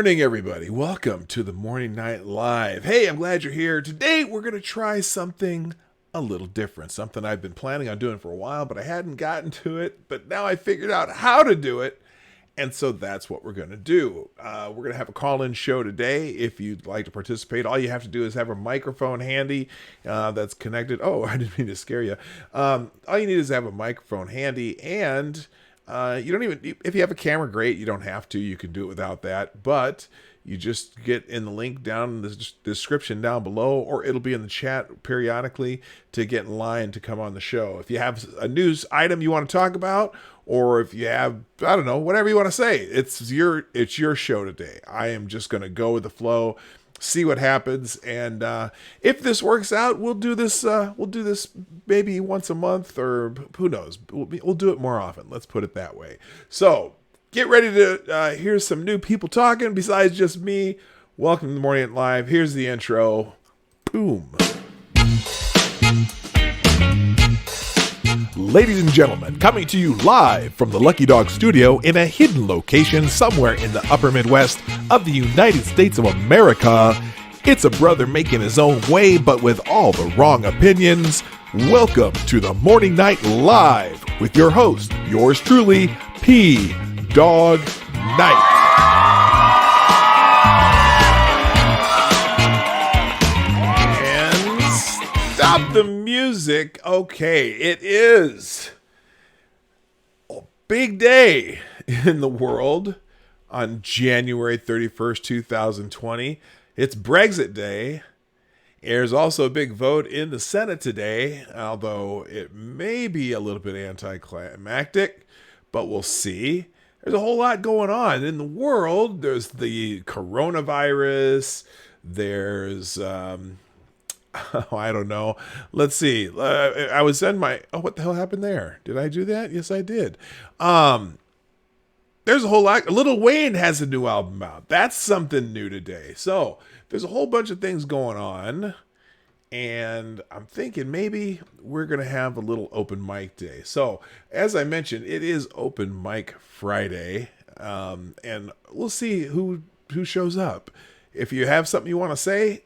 morning, everybody. Welcome to the Morning Night Live. Hey, I'm glad you're here. Today, we're going to try something a little different. Something I've been planning on doing for a while, but I hadn't gotten to it. But now I figured out how to do it. And so that's what we're going to do. We're going to have a call-in show today. If you'd like to participate, all you have to do is have a microphone handy that's connected. Oh, I didn't mean to scare you. All you need is have a microphone handy, and you don't even, if you have a camera, great. You don't have to. You can do it without that. But you just get in the link down in the description down below, or it'll be in the chat periodically to get in line to come on the show. If you have a news item you want to talk about, or if you have, I don't know, whatever you want to say, it's your show today. I am just going to go with the flow, see what happens, and if this works out, we'll do this maybe once a month, or who knows, we'll do it more often. Let's put it that way. So get ready to hear some new people talking besides just me. Welcome to the Morning Live. Here's the intro. Boom. Ladies and gentlemen, coming to you live from the Lucky Dog studio in a hidden location somewhere in the upper Midwest of the United States of America, it's a brother making his own way, but with all the wrong opinions. Welcome to the Morning Night Live with your host, yours truly, PDawg Night. Stop the music. Okay, it is a big day in the world on January 31st, 2020. It's Brexit Day. There's also a big vote in the Senate today, although it may be a little bit anticlimactic, but we'll see. There's a whole lot going on in the world. There's the coronavirus. There's I don't know. Let's see. I was in my... Oh, what the hell happened there? Did I do that? Yes, I did. There's a whole lot. Lil Wayne has a new album out. That's something new today. So there's a whole bunch of things going on. And I'm thinking maybe we're going to have a little open mic day. So as I mentioned, it is open mic Friday. And we'll see who shows up. If you have something you want to say,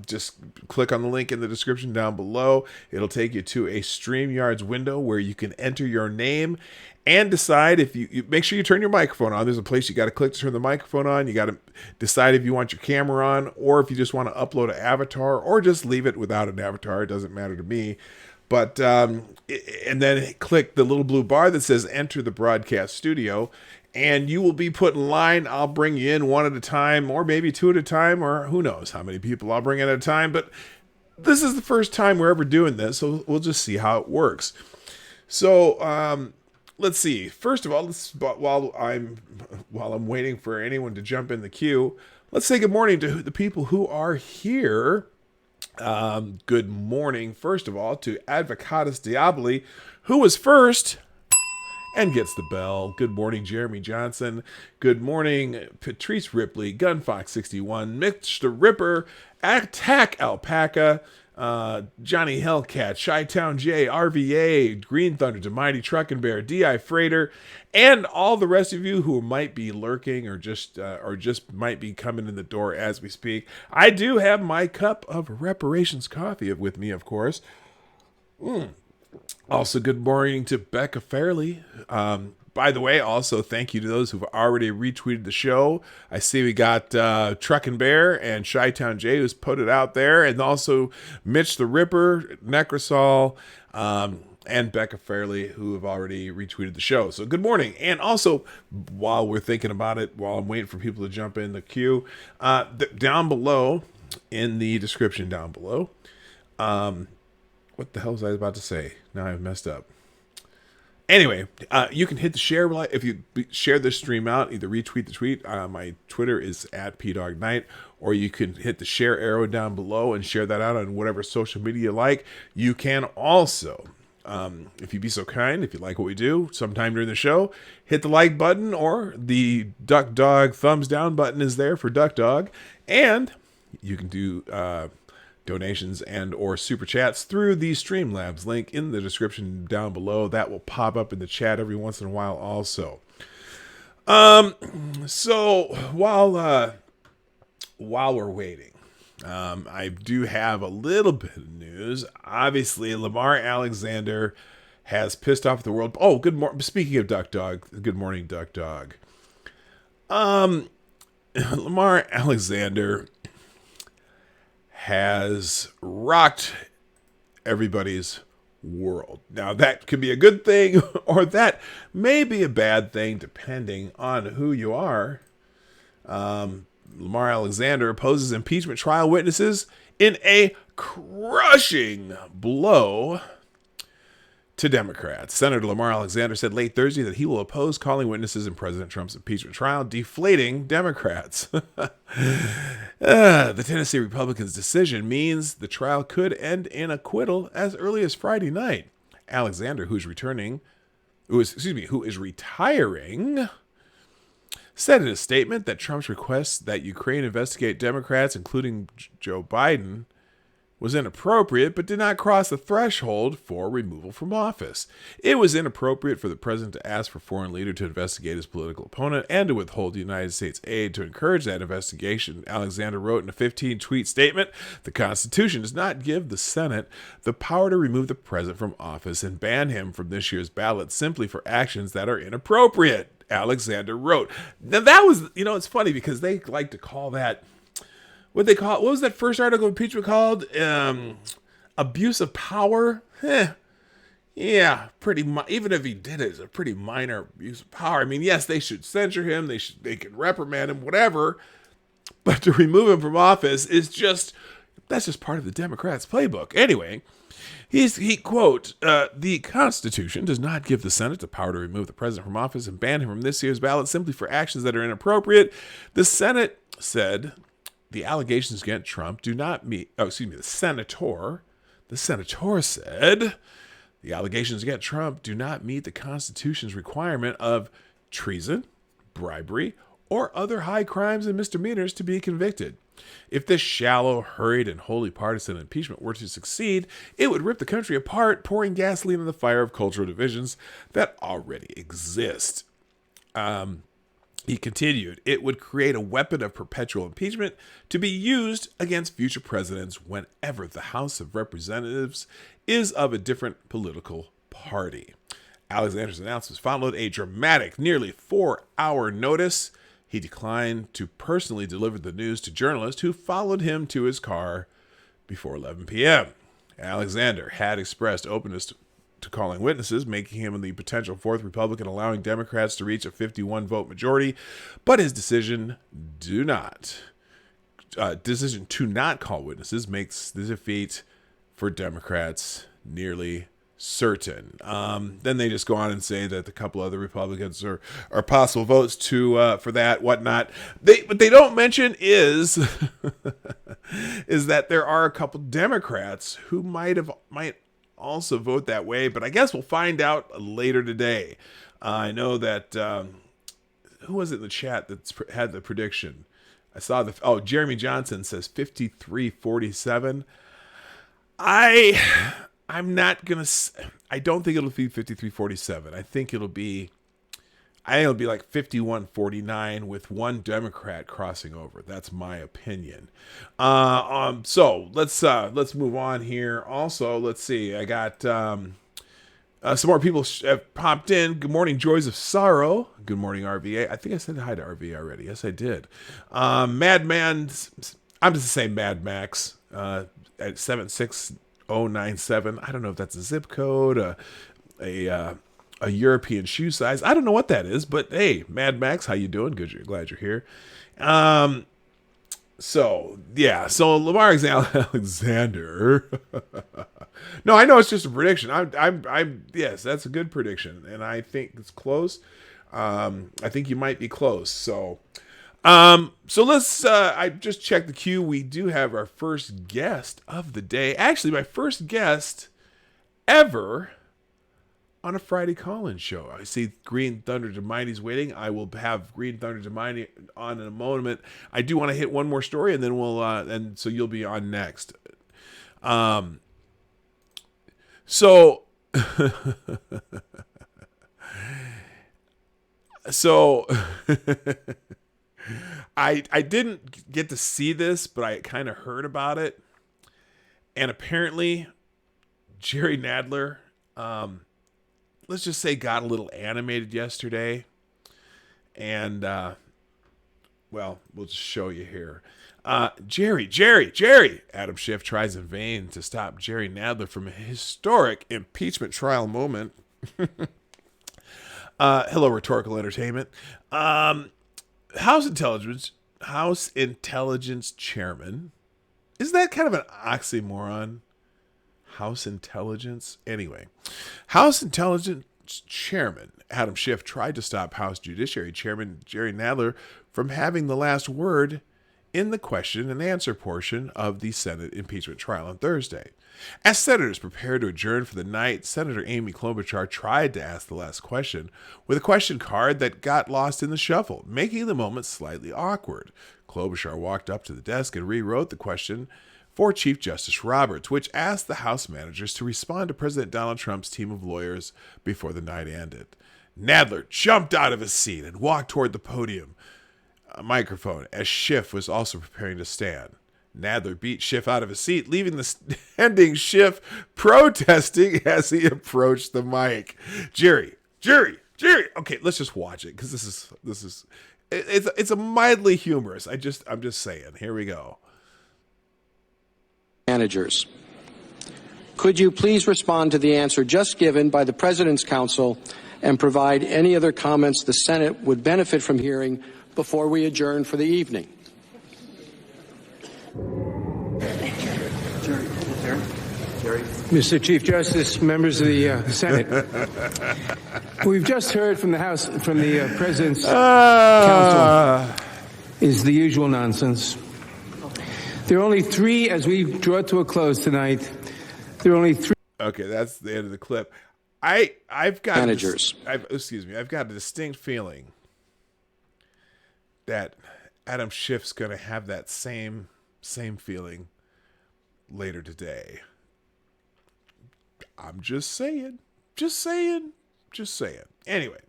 just click on the link in the description down below. It'll take you to a StreamYard's window where you can enter your name and decide if you make sure you turn your microphone on. There's a place you got to click to turn the microphone on. You got to decide if you want your camera on, or if you just want to upload an avatar, or just leave it without an avatar. It doesn't matter to me. But and then click the little blue bar that says enter the broadcast studio, and you will be put in line. I'll bring you in one at a time, or maybe two at a time, or who knows how many people I'll bring in at a time. But this is the first time we're ever doing this, so we'll just see how it works. So let's see. First of all, while I'm waiting for anyone to jump in the queue, let's say good morning to the people who are here. Good morning, first of all, to Advocatus Diaboli, who was first and gets the bell. Good morning, Jeremy Johnson. Good morning, Patrice Ripley, Gunfox61, Mitch the Ripper, Attack Alpaca, Johnny Hellcat, Chi-Town J, RVA, Green Thunder, to Mighty Truckin' Bear, DI Freighter, and all the rest of you who might be lurking or just might be coming in the door as we speak. I do have my cup of reparations coffee with me, of course. Also, good morning to Becca Farley. By the way, also thank you to those who've already retweeted the show. I see we got Truckin' Bear and Chi-Town J who's put it out there, and also Mitch the Ripper, Necrosol, and Becca Farley who have already retweeted the show. So good morning. And also, while we're thinking about it, while I'm waiting for people to jump in the queue, down below, in the description down below, what the hell was I about to say? Now I've messed up. Anyway, you can hit the share if you share this stream out. Either retweet the tweet. My Twitter is @PDawgNight, or you can hit the share arrow down below and share that out on whatever social media you like. You can also, if you'd be so kind, if you like what we do, sometime during the show, hit the like button, or the Duck Dog thumbs down button is there for Duck Dog, and you can do donations and or super chats through the Streamlabs link in the description down below. That will pop up in the chat every once in a while also. So while we're waiting, I do have a little bit of news. Obviously, Lamar Alexander has pissed off the world. Oh, good morning. Speaking of Duck Dog, good morning, Duck Dog. Lamar Alexander has rocked everybody's world. Now, that could be a good thing, or that may be a bad thing, depending on who you are. Lamar Alexander opposes impeachment trial witnesses in a crushing blow to Democrats. Senator Lamar Alexander said late Thursday that he will oppose calling witnesses in President Trump's impeachment trial, deflating Democrats. The Tennessee Republicans' decision means the trial could end in acquittal as early as Friday night. Alexander, who is retiring, said in a statement that Trump's request that Ukraine investigate Democrats, including Joe Biden, was inappropriate, but did not cross the threshold for removal from office. It was inappropriate for the president to ask for a foreign leader to investigate his political opponent and to withhold the United States aid to encourage that investigation, Alexander wrote in a 15-tweet statement. The Constitution does not give the Senate the power to remove the president from office and ban him from this year's ballot simply for actions that are inappropriate, Alexander wrote. Now that was, it's funny because they like to call that, what was that first article of impeachment called? Abuse of power? Yeah, even if he did it, it's a pretty minor abuse of power. I mean, yes, they should censure him, they can reprimand him, whatever, but to remove him from office that's just part of the Democrats' playbook. Anyway, he quote, the Constitution does not give the Senate the power to remove the president from office and ban him from this year's ballot simply for actions that are inappropriate. The Senate said the allegations against Trump do not meet, the senator said the allegations against Trump do not meet the Constitution's requirement of treason, bribery, or other high crimes and misdemeanors to be convicted. If this shallow, hurried, and wholly partisan impeachment were to succeed, it would rip the country apart, pouring gasoline on the fire of cultural divisions that already exist. He continued, it would create a weapon of perpetual impeachment to be used against future presidents whenever the House of Representatives is of a different political party. Alexander's announcement followed a dramatic, nearly 4-hour notice. He declined to personally deliver the news to journalists who followed him to his car before 11 p.m. Alexander had expressed openness to calling witnesses, making him the potential fourth Republican, allowing Democrats to reach a 51-vote majority. But his decision to not call witnesses makes the defeat for Democrats nearly certain. Then they just go on and say that a couple other Republicans are possible votes for that, whatnot. What they don't mention is is that there are a couple Democrats who might also vote that way, but I guess we'll find out later today. I know that who was it in the chat that had the prediction? I saw Jeremy Johnson says 53-47. I'm not gonna. I don't think it'll be 53-47. I think it'll be like 51-49 with one Democrat crossing over. That's my opinion. So let's move on here. Also, let's see. I got some more people have popped in. Good morning, Joys of Sorrow. Good morning, RVA. I think I said hi to RVA already. Yes, I did. Madman. I'm just saying Mad Max at 76097. I don't know if that's a zip code, a European shoe size. I don't know what that is, but hey, Mad Max, how you doing? Good, glad you're here. So Lamar Alexander. No, I know it's just a prediction. Yes, that's a good prediction, and I think it's close. I think you might be close. So let's. I just checked the queue. We do have our first guest of the day. Actually, my first guest ever on a Friday call-in show. I see Green Thunder Demighty's waiting. I will have Green Thunder Demighty on in a moment. I do want to hit one more story, and then so you'll be on next. So I didn't get to see this, but I kind of heard about it. And apparently, Jerry Nadler, let's just say, got a little animated yesterday. And, well, we'll just show you here. Jerry! Adam Schiff tries in vain to stop Jerry Nadler from a historic impeachment trial moment. Hello, Rhetorical Entertainment. House Intelligence Chairman. Isn't that kind of an oxymoron? House Intelligence? Anyway. House Intelligence Chairman Adam Schiff tried to stop House Judiciary Chairman Jerry Nadler from having the last word in the question and answer portion of the Senate impeachment trial on Thursday. As senators prepared to adjourn for the night, Senator Amy Klobuchar tried to ask the last question with a question card that got lost in the shuffle, making the moment slightly awkward. Klobuchar walked up to the desk and rewrote the question for Chief Justice Roberts, which asked the House managers to respond to President Donald Trump's team of lawyers before the night ended. Nadler jumped out of his seat and walked toward the podium microphone as Schiff was also preparing to stand. Nadler beat Schiff out of his seat, leaving the standing Schiff protesting as he approached the mic. Jerry. Okay, let's just watch it because it's a mildly humorous. I'm just saying. Here we go. Managers, could you please respond to the answer just given by the President's counsel and provide any other comments the Senate would benefit from hearing before we adjourn for the evening? Mr. Chief Justice, members of the Senate, we've just heard from the House, from the President's counsel, is the usual nonsense. There are only three, as we draw to a close tonight, there are only three. Okay, that's the end of the clip. I've got managers. I've got a distinct feeling that Adam Schiff's going to have that same feeling later today. I'm just saying. Anyway,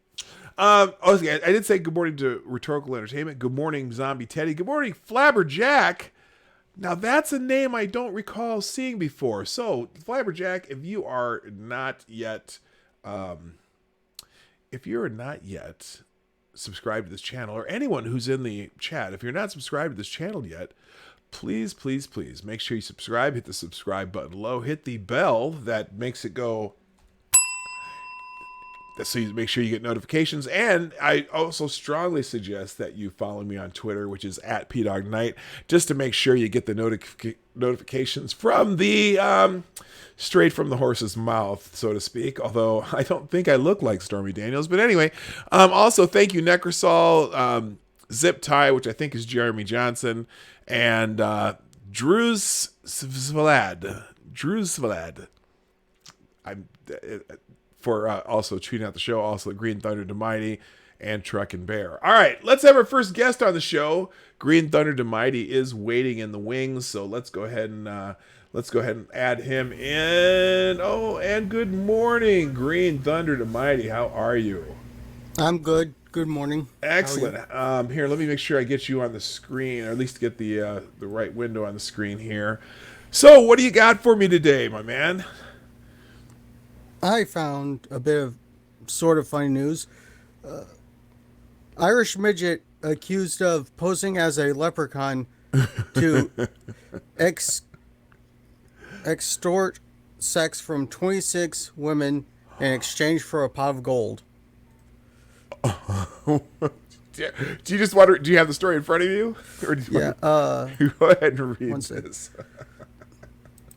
okay, I did say good morning to Rhetorical Entertainment. Good morning, Zombie Teddy. Good morning, Flabberjack. Now that's a name I don't recall seeing before. So, Flabberjack, if you are not yet subscribed to this channel, or anyone who's in the chat, if you're not subscribed to this channel yet, please make sure you subscribe. Hit the subscribe button below. Hit the bell that makes it go, so you make sure you get notifications. And I also strongly suggest that you follow me on Twitter, which is at PDawg, just to make sure you get the notifications from the straight from the horse's mouth, so to speak. Although I don't think I look like Stormy Daniels, but anyway. Also, thank you, Necrosol, Zip Tie, which I think is Jeremy Johnson, and Drew's Svalad. I'm for also tweeting out the show. Also, Green Thunder Demighty and Truckin' Bear. All right, let's have our first guest on the show. Green Thunder Demighty is waiting in the wings, so let's go ahead and add him in. Oh, and good morning, Green Thunder Demighty. How are you? I'm good. Good morning. Excellent. Here, let me make sure I get you on the screen, or at least get the right window on the screen here. So, what do you got for me today, my man? I found a bit of sort of funny news. Irish midget accused of posing as a leprechaun to extort sex from 26 women in exchange for a pot of gold. Do you just want to? Do you have the story in front of you? Or do you want to, go ahead and read this.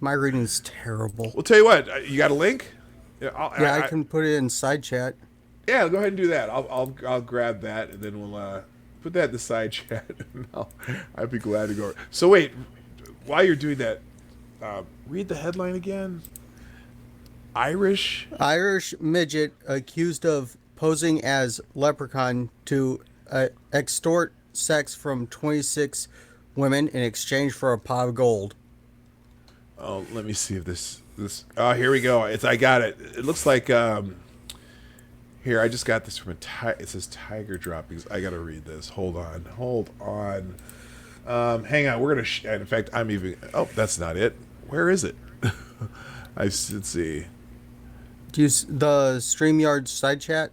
My reading's terrible. We'll tell you what. You got a link? I can put it in side chat. Yeah, go ahead and do that. I'll grab that, and then we'll put that in the side chat. And I'd be glad to go. So wait, while you're doing that, read the headline again. Irish midget accused of posing as leprechaun to extort sex from 26 women in exchange for a pot of gold. Oh, let me see if this. Oh, here we go. I got it. It looks like Here, I just got this from it says Tiger Droppings. I gotta read this. Hold on. Hang on. We're gonna. In fact, I'm even. Oh, that's not it. Where is it? Let's see. Do you the StreamYard side chat?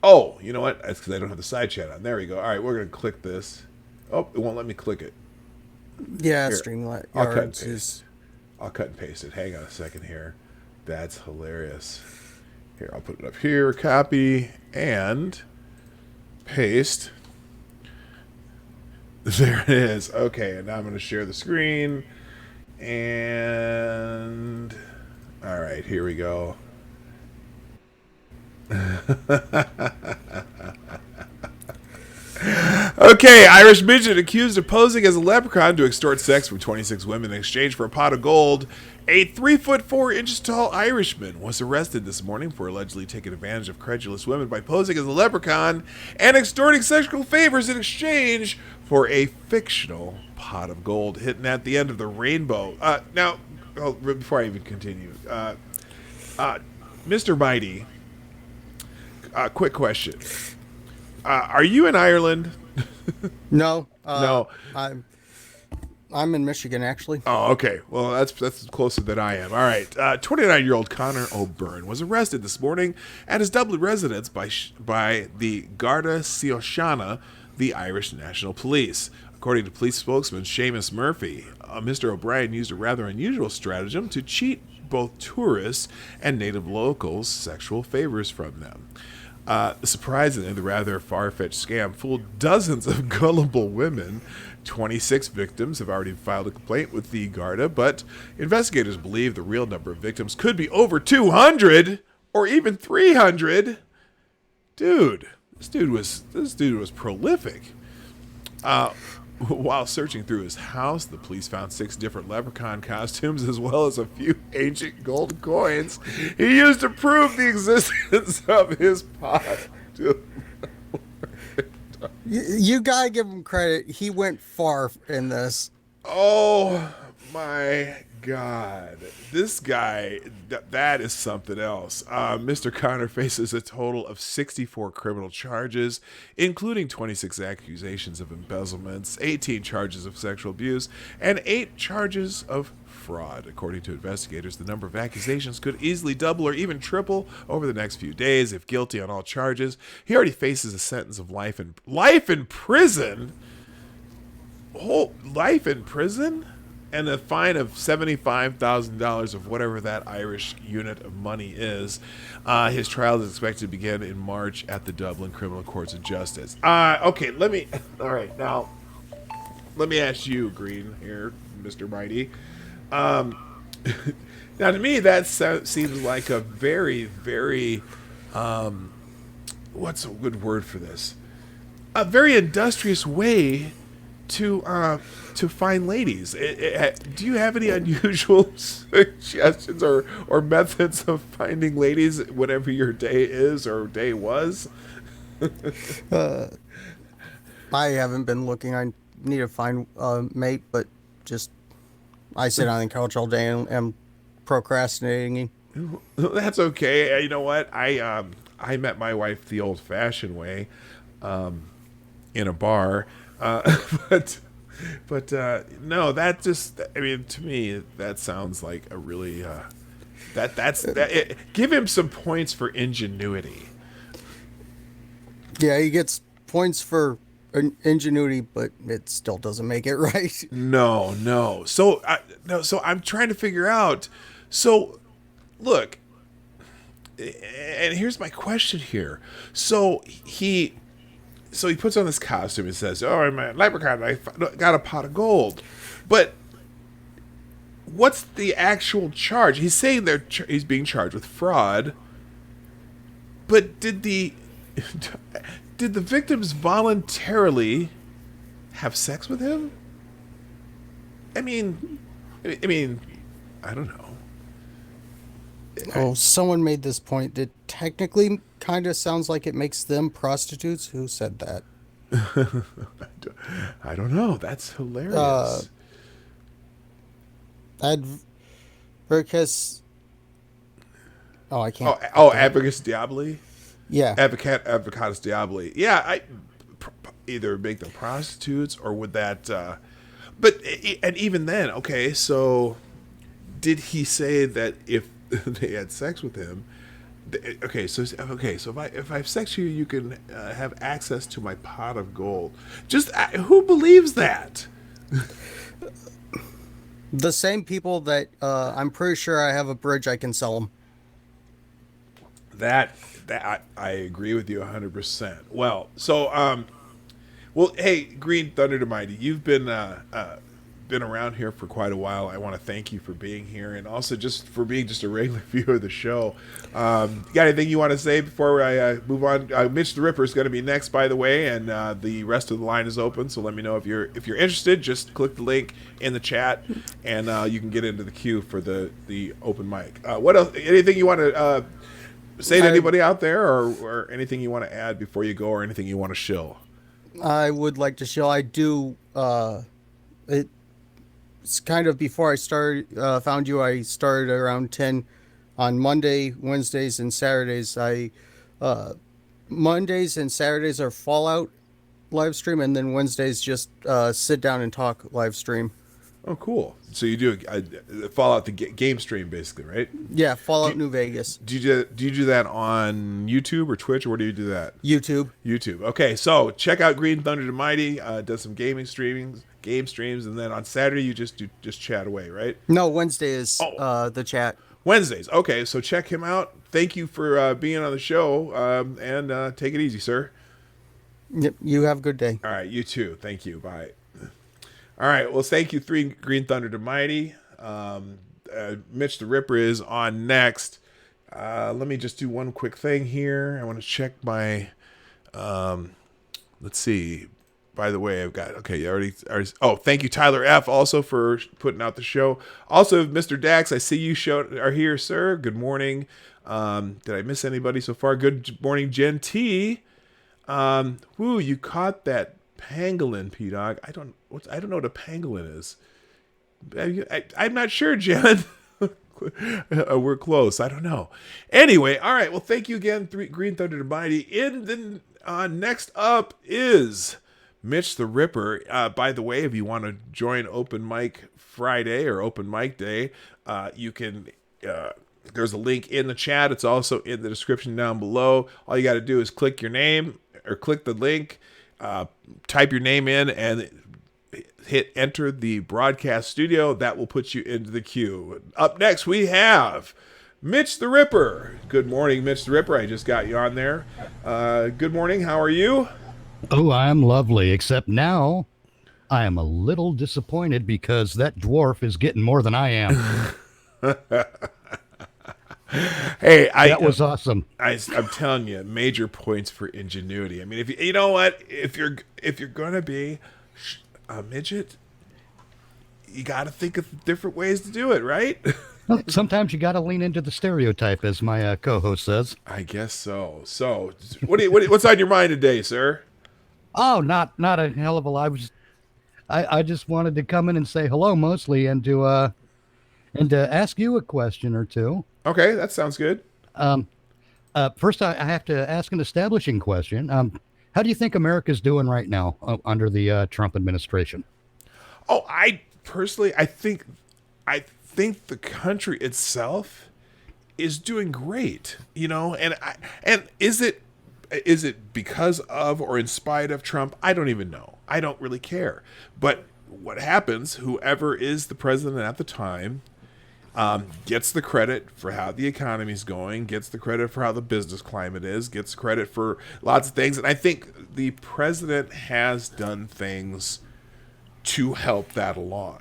Oh, you know what? That's because I don't have the side chat on. There we go. All right, we're gonna click this. Oh, it won't let me click it. Yeah, Here, StreamYard I'll cut and is. paste. I'll cut and paste it. Hang on a second here. That's hilarious. Here, I'll put it up here. Copy and paste. There it is. Okay, and now I'm going to share the screen. And all right, here we go. Okay, Irish midget accused of posing as a leprechaun to extort sex from 26 women in exchange for a pot of gold. A 3'4" tall Irishman was arrested this morning for allegedly taking advantage of credulous women by posing as a leprechaun and extorting sexual favors in exchange for a fictional pot of gold hidden at the end of the rainbow. Now, before I even continue, Mr. Mighty, quick question. Are you in Ireland? No. No. I'm in Michigan, actually. Oh, okay. Well, that's closer than I am. All right. 29-year-old Connor O'Byrne was arrested this morning at his Dublin residence by the Garda Síochána, the Irish National Police. According to police spokesman Seamus Murphy, Mr. O'Brien used a rather unusual stratagem to cheat both tourists and native locals sexual favors from them. Surprisingly, the rather far-fetched scam fooled dozens of gullible women. 26 victims have already filed a complaint with the Garda, but investigators believe the real number of victims could be over 200 or even 300. Dude, this dude was prolific. While searching through his house, the police found 6 different leprechaun costumes as well as a few ancient gold coins he used to prove the existence of his pot. You gotta give him credit. He went far in this. Oh my God. This guy, that is something else. Mr. Connor faces a total of 64 criminal charges, including 26 accusations of embezzlements, 18 charges of sexual abuse, and 8 charges of fraud. According to investigators, the number of accusations could easily double or even triple over the next few days. If guilty on all charges, he already faces a sentence of life in prison. Life in prison? And a fine of $75,000 of whatever that Irish unit of money is. His trial is expected to begin in March at the Dublin Criminal Courts of Justice. Okay, all right, now, let me ask you, Green, here, Mr. Mighty. Now, to me, that seems like a very, very, what's a good word for this? A very industrious way to find ladies. Do you have any unusual suggestions or methods of finding ladies, whatever your day is or day was? I haven't been looking. I need to find a mate, but just I sit on the couch all day and am procrastinating. That's okay. You know what? I met my wife the old-fashioned way, in a bar. But no, that just, I mean, to me, that sounds like a really, give him some points for ingenuity. Yeah, he gets points for ingenuity, but it still doesn't make it right. No. So I'm trying to figure out, so look, and here's my question here. So he puts on this costume and says, "Oh, I'm a leprechaun. I got a pot of gold." But what's the actual charge? He's saying he's being charged with fraud. But did the victims voluntarily have sex with him? I mean, I don't know. Oh, someone made this point. It technically kind of sounds like it makes them prostitutes. Who said that? I don't know. That's hilarious. Advocates. Oh, I can't. Advocates Diaboli. Yeah. Avocados Diaboli. Yeah, either make them prostitutes or would that. And even then, okay, so did he say that if they had sex with him? So if I have sex with you, you can have access to my pot of gold. Just who believes that? The same people that I'm pretty sure I have a bridge I can sell them. That I agree with you 100%. Well, hey, Green Thunder Mighty, you've been around here for quite a while. I want to thank you for being here and also just for being just a regular viewer of the show. You got anything you want to say before I move on? Mitch the Ripper is going to be next, by the way, and the rest of the line is open. So let me know if you're interested. Just click the link in the chat, and you can get into the queue for the open mic. What else? Anything you want to say to anybody out there, or anything you want to add before you go, or anything you want to shill? I would like to show. I do. It's kind of before I found you. I started around 10 on Monday, Wednesdays, and Saturdays. Mondays and Saturdays are Fallout live stream, and then Wednesdays just sit down and talk live stream. Oh, cool. So you do a Fallout the game stream, basically, right? Yeah, Fallout New Vegas. Do you do that on YouTube or Twitch, or where do you do that? YouTube. Okay, so check out Green Thunder the Mighty. Does some game streams, and then on Saturday you just chat away, right? No, Wednesday is the chat. Wednesdays. Okay, so check him out. Thank you for being on the show, and take it easy, sir. Yep, you have a good day. All right, you too. Thank you. Bye. All right, well, thank you, Green Thunder the Mighty. Mitch the Ripper is on next. Let me just do one quick thing here. I want to check my, let's see. By the way, I've got, okay, you already, oh, thank you, Tyler F., also for putting out the show. Also, Mr. Dax, I see you are here, sir. Good morning. Did I miss anybody so far? Good morning, Jen T. You caught that pangolin, PDawg. I don't know what a pangolin is. I'm not sure, Jen. We're close. I don't know. Anyway, all right. Well, thank you again, Green Thunder Mighty. Next up is Mitch the Ripper. By the way, if you want to join Open Mic Friday or Open Mic Day, you can. There's a link in the chat. It's also in the description down below. All you got to do is click your name or click the link. Type your name in and hit enter the broadcast studio. That will put you into the queue. Up next, we have Mitch the Ripper. Good morning, Mitch the Ripper. I just got you on there. Good morning. How are you? Oh, I am lovely, except now I am a little disappointed because that dwarf is getting more than I am. Hey, that was awesome. I'm telling you, major points for ingenuity. I mean, if you know what, if you're gonna be a midget, you got to think of different ways to do it, right? Well, sometimes you got to lean into the stereotype, as my co-host says. I guess so. So, what's on your mind today, sir? Oh, not a hell of a lot. I just wanted to come in and say hello, mostly, and to ask you a question or two. Okay, that sounds good. First, I have to ask an establishing question. How do you think America's doing right now under the Trump administration? Oh, I think the country itself is doing great. You know, and is it because of or in spite of Trump? I don't even know. I don't really care. But what happens? Whoever is the president at the time. Gets the credit for how the economy's going, gets the credit for how the business climate is, gets credit for lots of things. And I think the president has done things to help that along.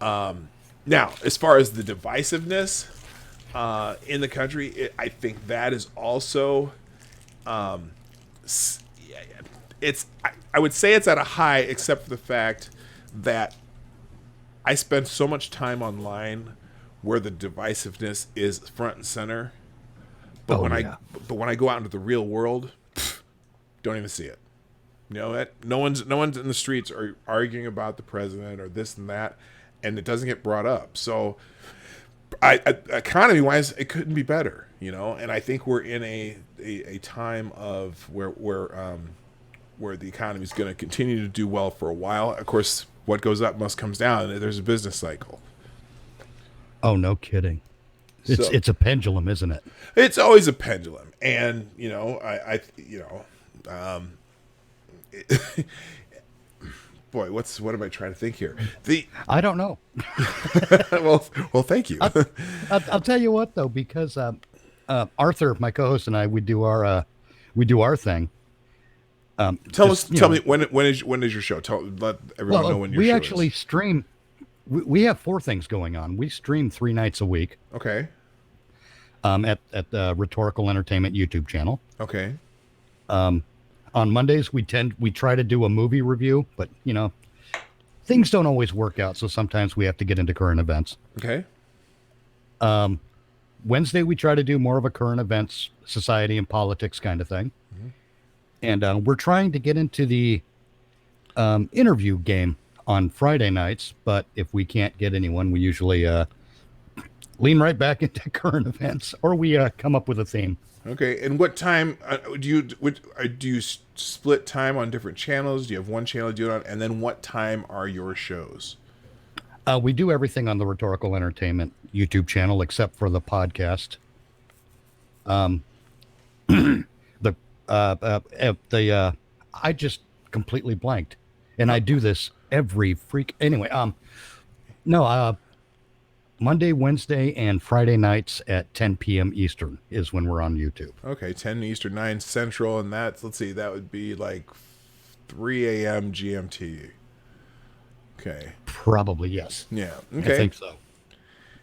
Now, as far as the divisiveness in the country, I think that is also, I would say it's at a high, except for the fact that I spend so much time online where the divisiveness is front and center, but when I go out into the real world, don't even see it. You know that no one's in the streets are arguing about the president or this and that, and it doesn't get brought up. So, economy wise, it couldn't be better. And I think we're in a time of where the economy is going to continue to do well for a while. Of course, what goes up must comes down. There's a business cycle. Oh, no kidding. It's a pendulum, isn't it? It's always a pendulum, and boy, what am I trying to think here? I don't know. well, thank you. I'll tell you what though, because Arthur, my co-host, and I, we do our thing. Tell me when is your show? Let everyone know when your show is. We actually stream. We have 4 things going on. We stream 3 nights a week. Okay. At the Rhetorical Entertainment YouTube channel. Okay. On Mondays we try to do a movie review, but things don't always work out, so sometimes we have to get into current events. Okay. Wednesday we try to do more of a current events, society and politics kind of thing. Mm-hmm. And we're trying to get into the interview game on Friday nights, but if we can't get anyone, we usually lean right back into current events, or we come up with a theme. Okay, and what time do you split time on different channels? Do you have one channel to do it on, and then what time are your shows? We do everything on the Rhetorical Entertainment YouTube channel except for the podcast. I just completely blanked, and I do this every anyway. Monday, Wednesday, and Friday nights at 10 p.m. Eastern is when we're on YouTube. Okay, 10 Eastern, 9 Central, and that would be like 3 a.m. GMT. Okay. Probably, yes. Yeah, okay. I think so.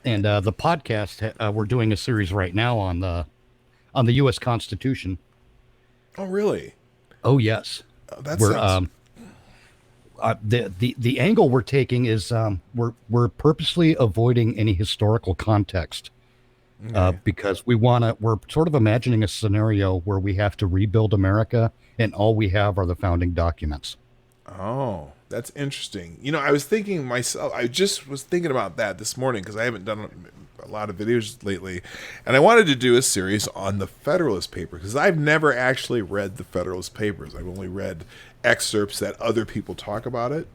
And the podcast, we're doing a series right now on the U.S. Constitution. Oh, really? Oh, yes. The angle we're taking is we're purposely avoiding any historical context because we're sort of imagining a scenario where we have to rebuild America and all we have are the founding documents. Oh, that's interesting. I was thinking myself, I just was thinking about that this morning because I haven't done a lot of videos lately, and I wanted to do a series on the Federalist Papers because I've never actually read the Federalist Papers. I've only read excerpts that other people talk about it.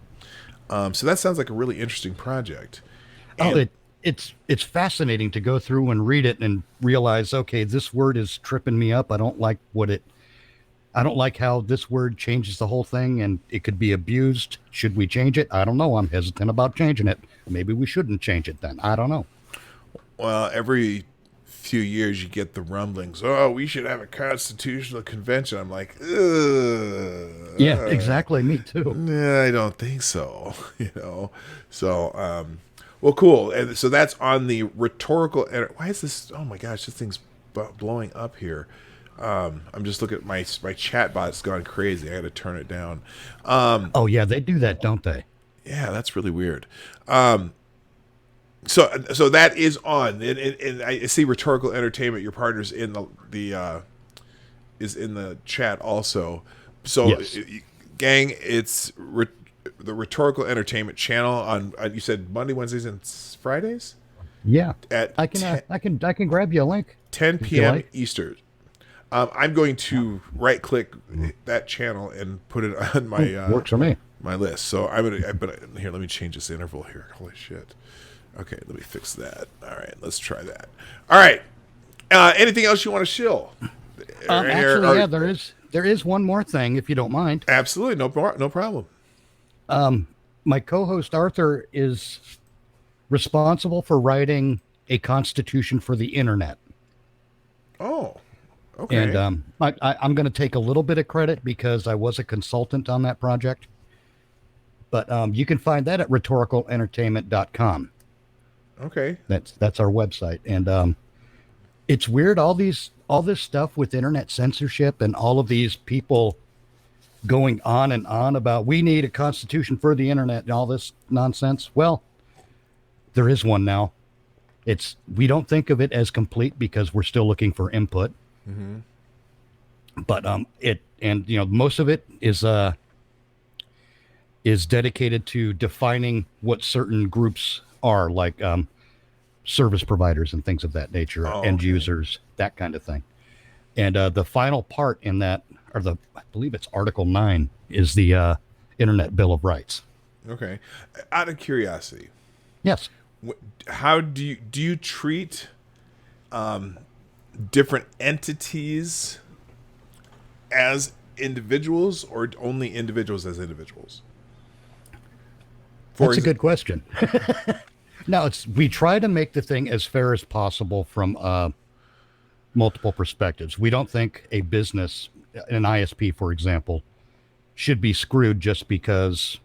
So that sounds like a really interesting project. It's fascinating to go through and read it and realize, okay, this word is tripping me up. I don't like how this word changes the whole thing, and it could be abused. Should we change it? I don't know. I'm hesitant about changing it. Maybe we shouldn't change it then. I don't know. Well, every few years you get the rumblings, oh, we should have a constitutional convention. I'm like, ugh. Yeah, exactly. Me too. Nah, I don't think so. So well, cool. And so that's on the Rhetorical. Why is this? Oh my gosh, this thing's blowing up here. I'm just looking at my chat bot's gone crazy. I got to turn it down. Oh yeah, they do that, don't they? Yeah, that's really weird. So that is on, and I see Rhetorical Entertainment. Your partner's in is in the chat also. So, yes. Gang, it's the Rhetorical Entertainment channel on. You said Monday, Wednesdays, and Fridays. Yeah, I can grab you a link. 10 p.m. Eastern. I'm going to right click that channel and put it on my works for me. My list. So but here, let me change this interval here. Holy shit. Okay, let me fix that. All right, let's try that. All right. Anything else you want to shill? Actually, there is one more thing, if you don't mind. Absolutely, no problem. My co-host Arthur is responsible for writing a constitution for the internet. Oh, okay. And I'm going to take a little bit of credit because I was a consultant on that project. But you can find that at rhetoricalentertainment.com. Okay. That's our website. And it's weird, all this stuff with internet censorship and all of these people going on and on about we need a constitution for the internet and all this nonsense. Well, there is one now. We don't think of it as complete because we're still looking for input. Mm-hmm. But most of it is dedicated to defining what certain groups are, like service providers and things of that nature, end users, that kind of thing. And the final part in that, I believe it's Article 9, is the Internet Bill of Rights. Okay. Out of curiosity, Yes. how do you treat different entities as individuals, or only individuals as individuals? That's a good question. No, we try to make the thing as fair as possible from multiple perspectives. We don't think a business, an ISP, for example, should be screwed just because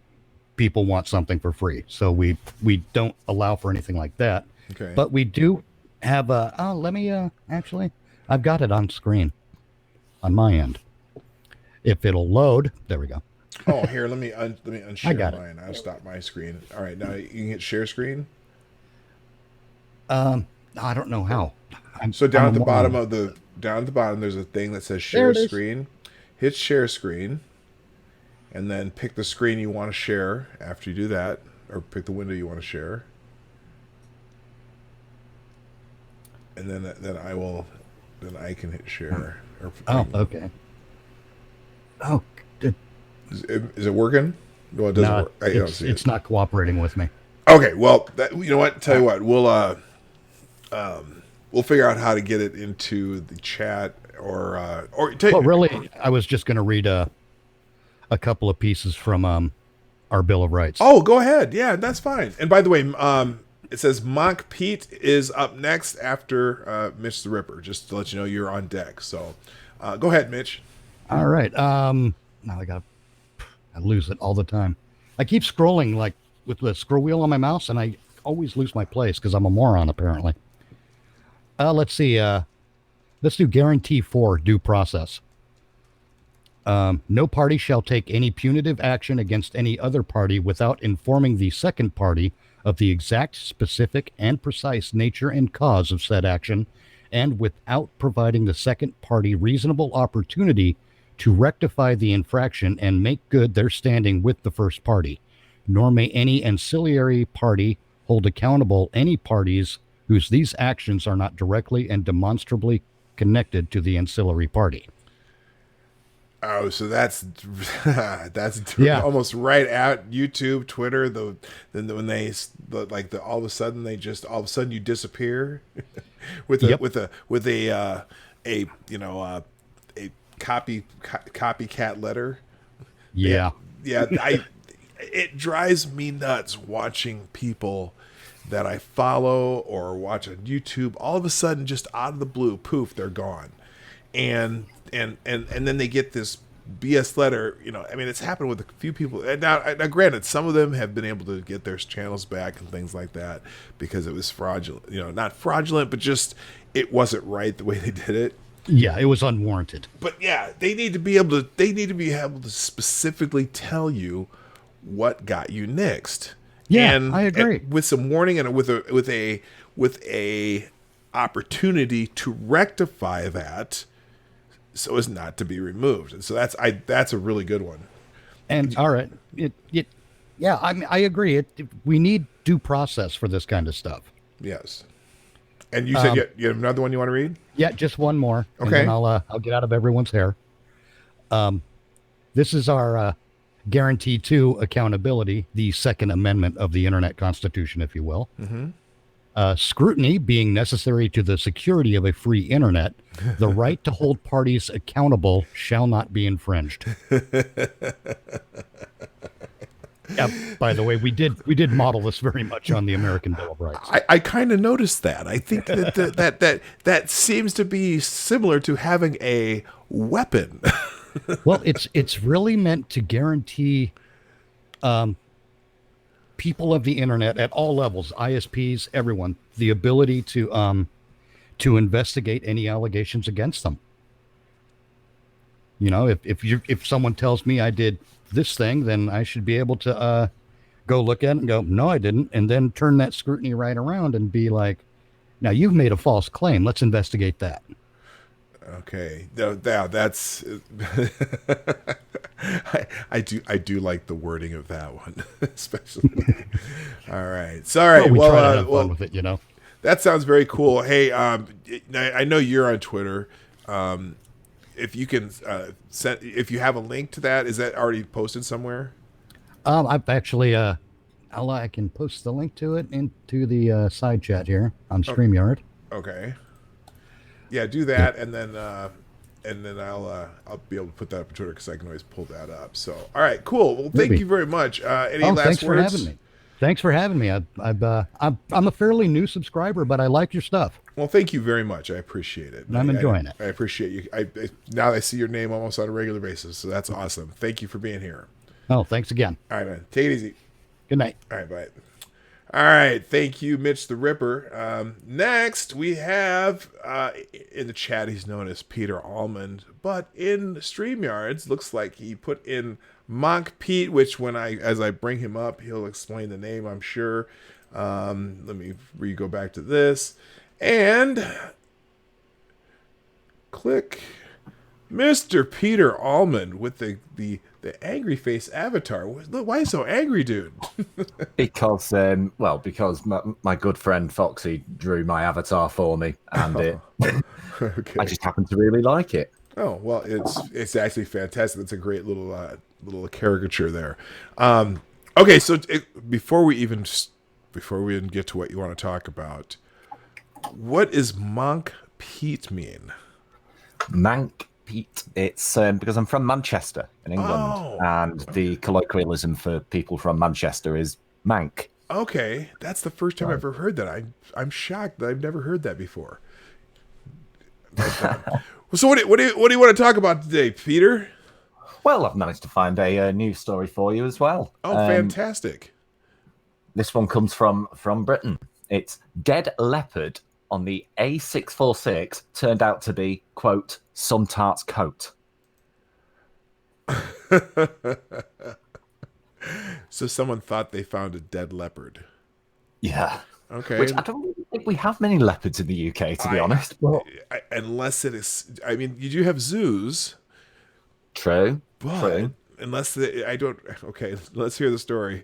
people want something for free. So we don't allow for anything like that. Okay. But we do have actually, I've got it on screen on my end. If it'll load, there we go. Oh, here, let me unshare got it. mine. I'll stop my screen. All right, now you can hit share screen. I don't know how. So down at the bottom, there's a thing that says share There it is. screen. Hit share screen, and then pick the screen you want to share. After you do that, or pick the window you want to share, and then I can hit share. Okay. Oh, Is it working? Well, it doesn't work. I don't see it. it's not cooperating with me. Okay, well, you know what? Tell you what, we'll figure out how to get it into the chat, or Well, really, I was just going to read a couple of pieces from our Bill of Rights. Oh, go ahead. Yeah, that's fine. And by the way, it says Mock Pete is up next after Mitch the Ripper. Just to let you know, you're on deck. So, go ahead, Mitch. All right. Now I lose it all the time. I keep scrolling like with the scroll wheel on my mouse, and I always lose my place because I'm a moron, apparently. Let's see. Let's do guarantee 4, due process. No party shall take any punitive action against any other party without informing the second party of the exact, specific, and precise nature and cause of said action, and without providing the second party reasonable opportunity to rectify the infraction and make good their standing with the first party. Nor may any ancillary party hold accountable any parties whose these actions are not directly and demonstrably connected to the ancillary party. Oh, so that's Yeah. almost right at YouTube, Twitter. All of a sudden you disappear with a copycat letter. Yeah. It drives me nuts watching people that I follow or watch on YouTube. All of a sudden, just out of the blue, poof, they're gone, and then they get this BS letter. I mean, it's happened with a few people. And now, granted, some of them have been able to get their channels back and things like that because it was fraudulent. Not fraudulent, but just it wasn't right the way they did it. Yeah, it was unwarranted. But yeah, they need to be able to specifically tell you what got you nixed. Yeah, and, I agree. And with some warning and with a opportunity to rectify that, so as not to be removed. And so that's a really good one. And all right, yeah, I mean, I agree. We need due process for this kind of stuff. Yes. And you said you have another one you want to read? Yeah, just one more. Okay. And then I'll get out of everyone's hair. This is our guarantee 2 accountability, the Second Amendment of the Internet Constitution, if you will. Mm-hmm. Scrutiny being necessary to the security of a free internet, the right to hold parties accountable shall not be infringed. By the way, we did model this very much on the American Bill of Rights. I kind of noticed that. I think that seems to be similar to having a weapon. Well, it's really meant to guarantee people of the internet at all levels, ISPs, everyone, the ability to investigate any allegations against them. If someone tells me I did this thing, then I should be able to go look at it and go, no, I didn't, and then turn that scrutiny right around and be like, now you've made a false claim. Let's investigate that. Okay, that's I do like the wording of that one, especially. All right, sorry. Well, we try to have fun with it, That sounds very cool. Hey, I know you're on Twitter. If you can send, if you have a link to that, is that already posted somewhere? I've actually, I can post the link to it into the side chat here on StreamYard. Okay. Yeah, do that, and then I'll be able to put that up on Twitter because I can always pull that up. So, all right, cool. Well, thank you very much. Any last thanks words? for having me. Thanks for having me. I'm a fairly new subscriber, but I like your stuff. Well, thank you very much. I appreciate it. And I'm enjoying it. I appreciate you. Now I see your name almost on a regular basis, so that's awesome. Thank you for being here. Oh, thanks again. All right, man. Take it easy. Good night. All right, bye. All right, thank you, Mitch the Ripper. Next, we have in the chat, he's known as Peter Almond, but in StreamYards, looks like he put in Monk Pete, which as I bring him up, he'll explain the name, I'm sure. Let me go back to this and click Mr. Peter Almond with the angry face avatar. Look, why are you so angry, dude? Because my good friend Foxy drew my avatar for me, and Okay. I just happen to really like it. Oh, well, it's actually fantastic. It's a great little caricature there. Okay, so before we even get to what you want to talk about, what does Monk Pete mean? Mank Pete. It's because I'm from Manchester in England, and the colloquialism for people from Manchester is Mank. Okay, that's the first time I've ever heard that. I'm shocked that I've never heard that before. So what do you want to talk about today, Peter? Well, I've managed to find a news story for you as well. Oh, fantastic! This one comes from Britain. It's dead leopard on the A646 turned out to be, quote, some tart's coat. So someone thought they found a dead leopard. Yeah. Okay. Which I don't really think we have many leopards in the UK, to be honest. But... unless it is, I mean, you do have zoos. True. But unless I don't. Okay, let's hear the story.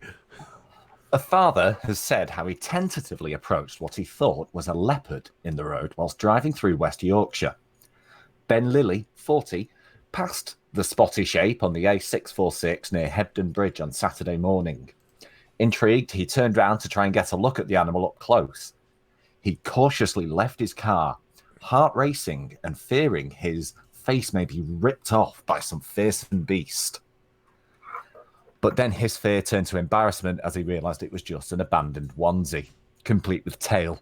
A father has said how he tentatively approached what he thought was a leopard in the road whilst driving through West Yorkshire. Ben Lilly, 40, passed the spotty shape on the A646 near Hebden Bridge on Saturday morning. Intrigued, he turned round to try and get a look at the animal up close. He cautiously left his car, heart racing and fearing his face may be ripped off by some fearsome beast. But then his fear turned to embarrassment as he realised it was just an abandoned onesie, complete with tail.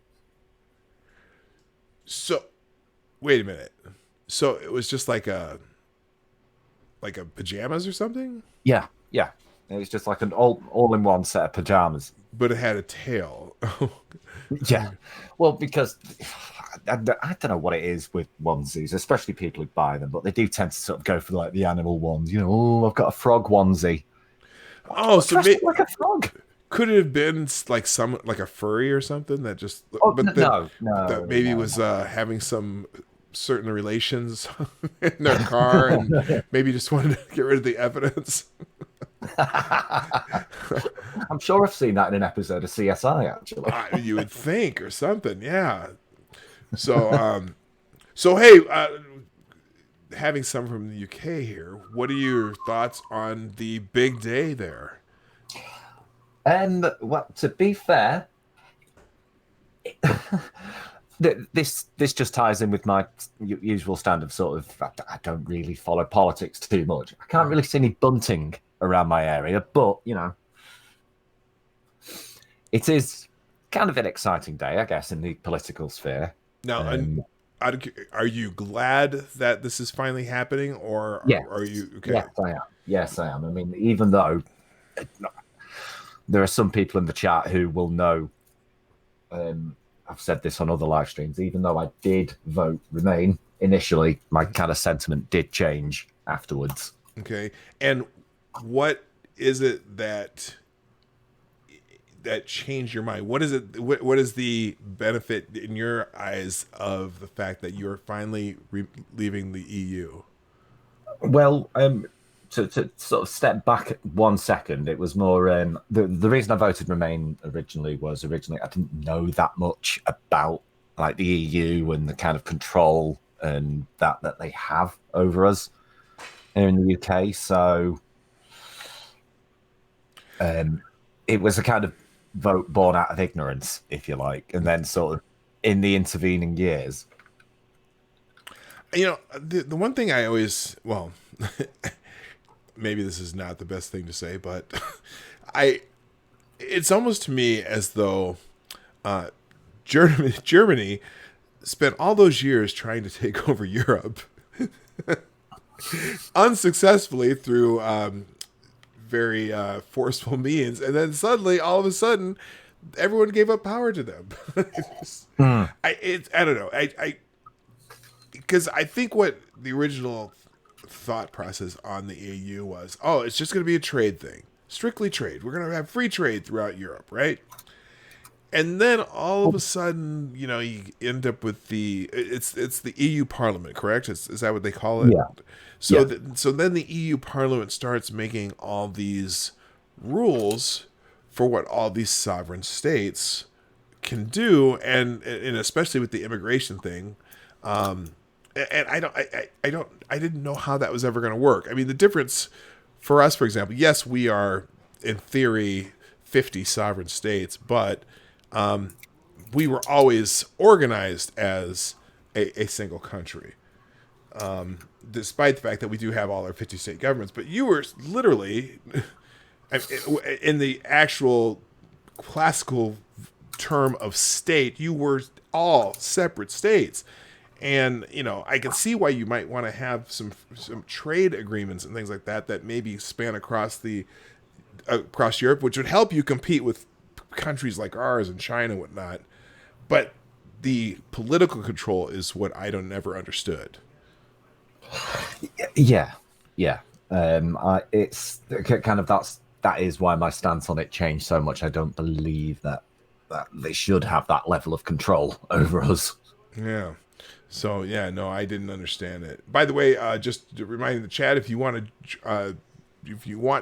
So, wait a minute. So it was just like a pajamas or something? Yeah. It was just like an all-in-one set of pajamas. But it had a tail. Yeah. Well, because I don't know what it is with onesies, especially people who buy them, but they do tend to sort of go for like the animal ones. You know, oh, I've got a frog onesie. Oh, so like a frog. Could it have been like a furry or something that just? Oh, but no. That maybe was having some certain relations in their car, and maybe just wanted to get rid of the evidence. I'm sure I've seen that in an episode of CSI, actually. You would think, or something, yeah. So, hey, having some from the UK here, what are your thoughts on the big day there? Well, to be fair, this just ties in with my usual stand of sort of, I don't really follow politics too much. I can't really see any bunting around my area, but, you know, it is kind of an exciting day, I guess, in the political sphere. Now, are you glad that this is finally happening, or are you okay? Yes, I am. I mean, even though there are some people in the chat who will know, I've said this on other live streams, even though I did vote Remain initially, my kind of sentiment did change afterwards. Okay. And what is it that changed your mind? What is it? What is the benefit in your eyes of the fact that you're finally leaving the EU? Well, to sort of step back 1 second, it was more the reason I voted Remain originally I didn't know that much about like the EU and the kind of control and that they have over us here in the UK. So it was a kind of vote born out of ignorance, if you like, and then sort of in the intervening years. You know, the one thing I always, well, maybe this is not the best thing to say, but it's almost to me as though Germany spent all those years trying to take over Europe unsuccessfully through very forceful means, and then suddenly, all of a sudden, everyone gave up power to them. I don't know. Because I think what the original thought process on the EU was, oh, it's just going to be a trade thing, strictly trade. We're going to have free trade throughout Europe, right? And then all of a sudden, you know, you end up with it's the EU Parliament, correct? Is that what they call it? Yeah. So Yeah. So then the EU Parliament starts making all these rules for what all these sovereign states can do, and especially with the immigration thing. And I didn't know how that was ever going to work. I mean, the difference for us, for example, yes, we are in theory 50 sovereign states, but we were always organized as a single country, despite the fact that we do have all our 50 state governments. But you were literally, in the actual classical term of state, you were all separate states. And, you know, I can see why you might want to have some trade agreements and things like that maybe span across Europe, which would help you compete with countries like ours and China and whatnot. But the political control is what I never understood. Yeah. It's kind of that is why my stance on it changed so much. I don't believe that they should have that level of control over us. Yeah. So yeah, no, I didn't understand it. By the way, just reminding the chat, if you want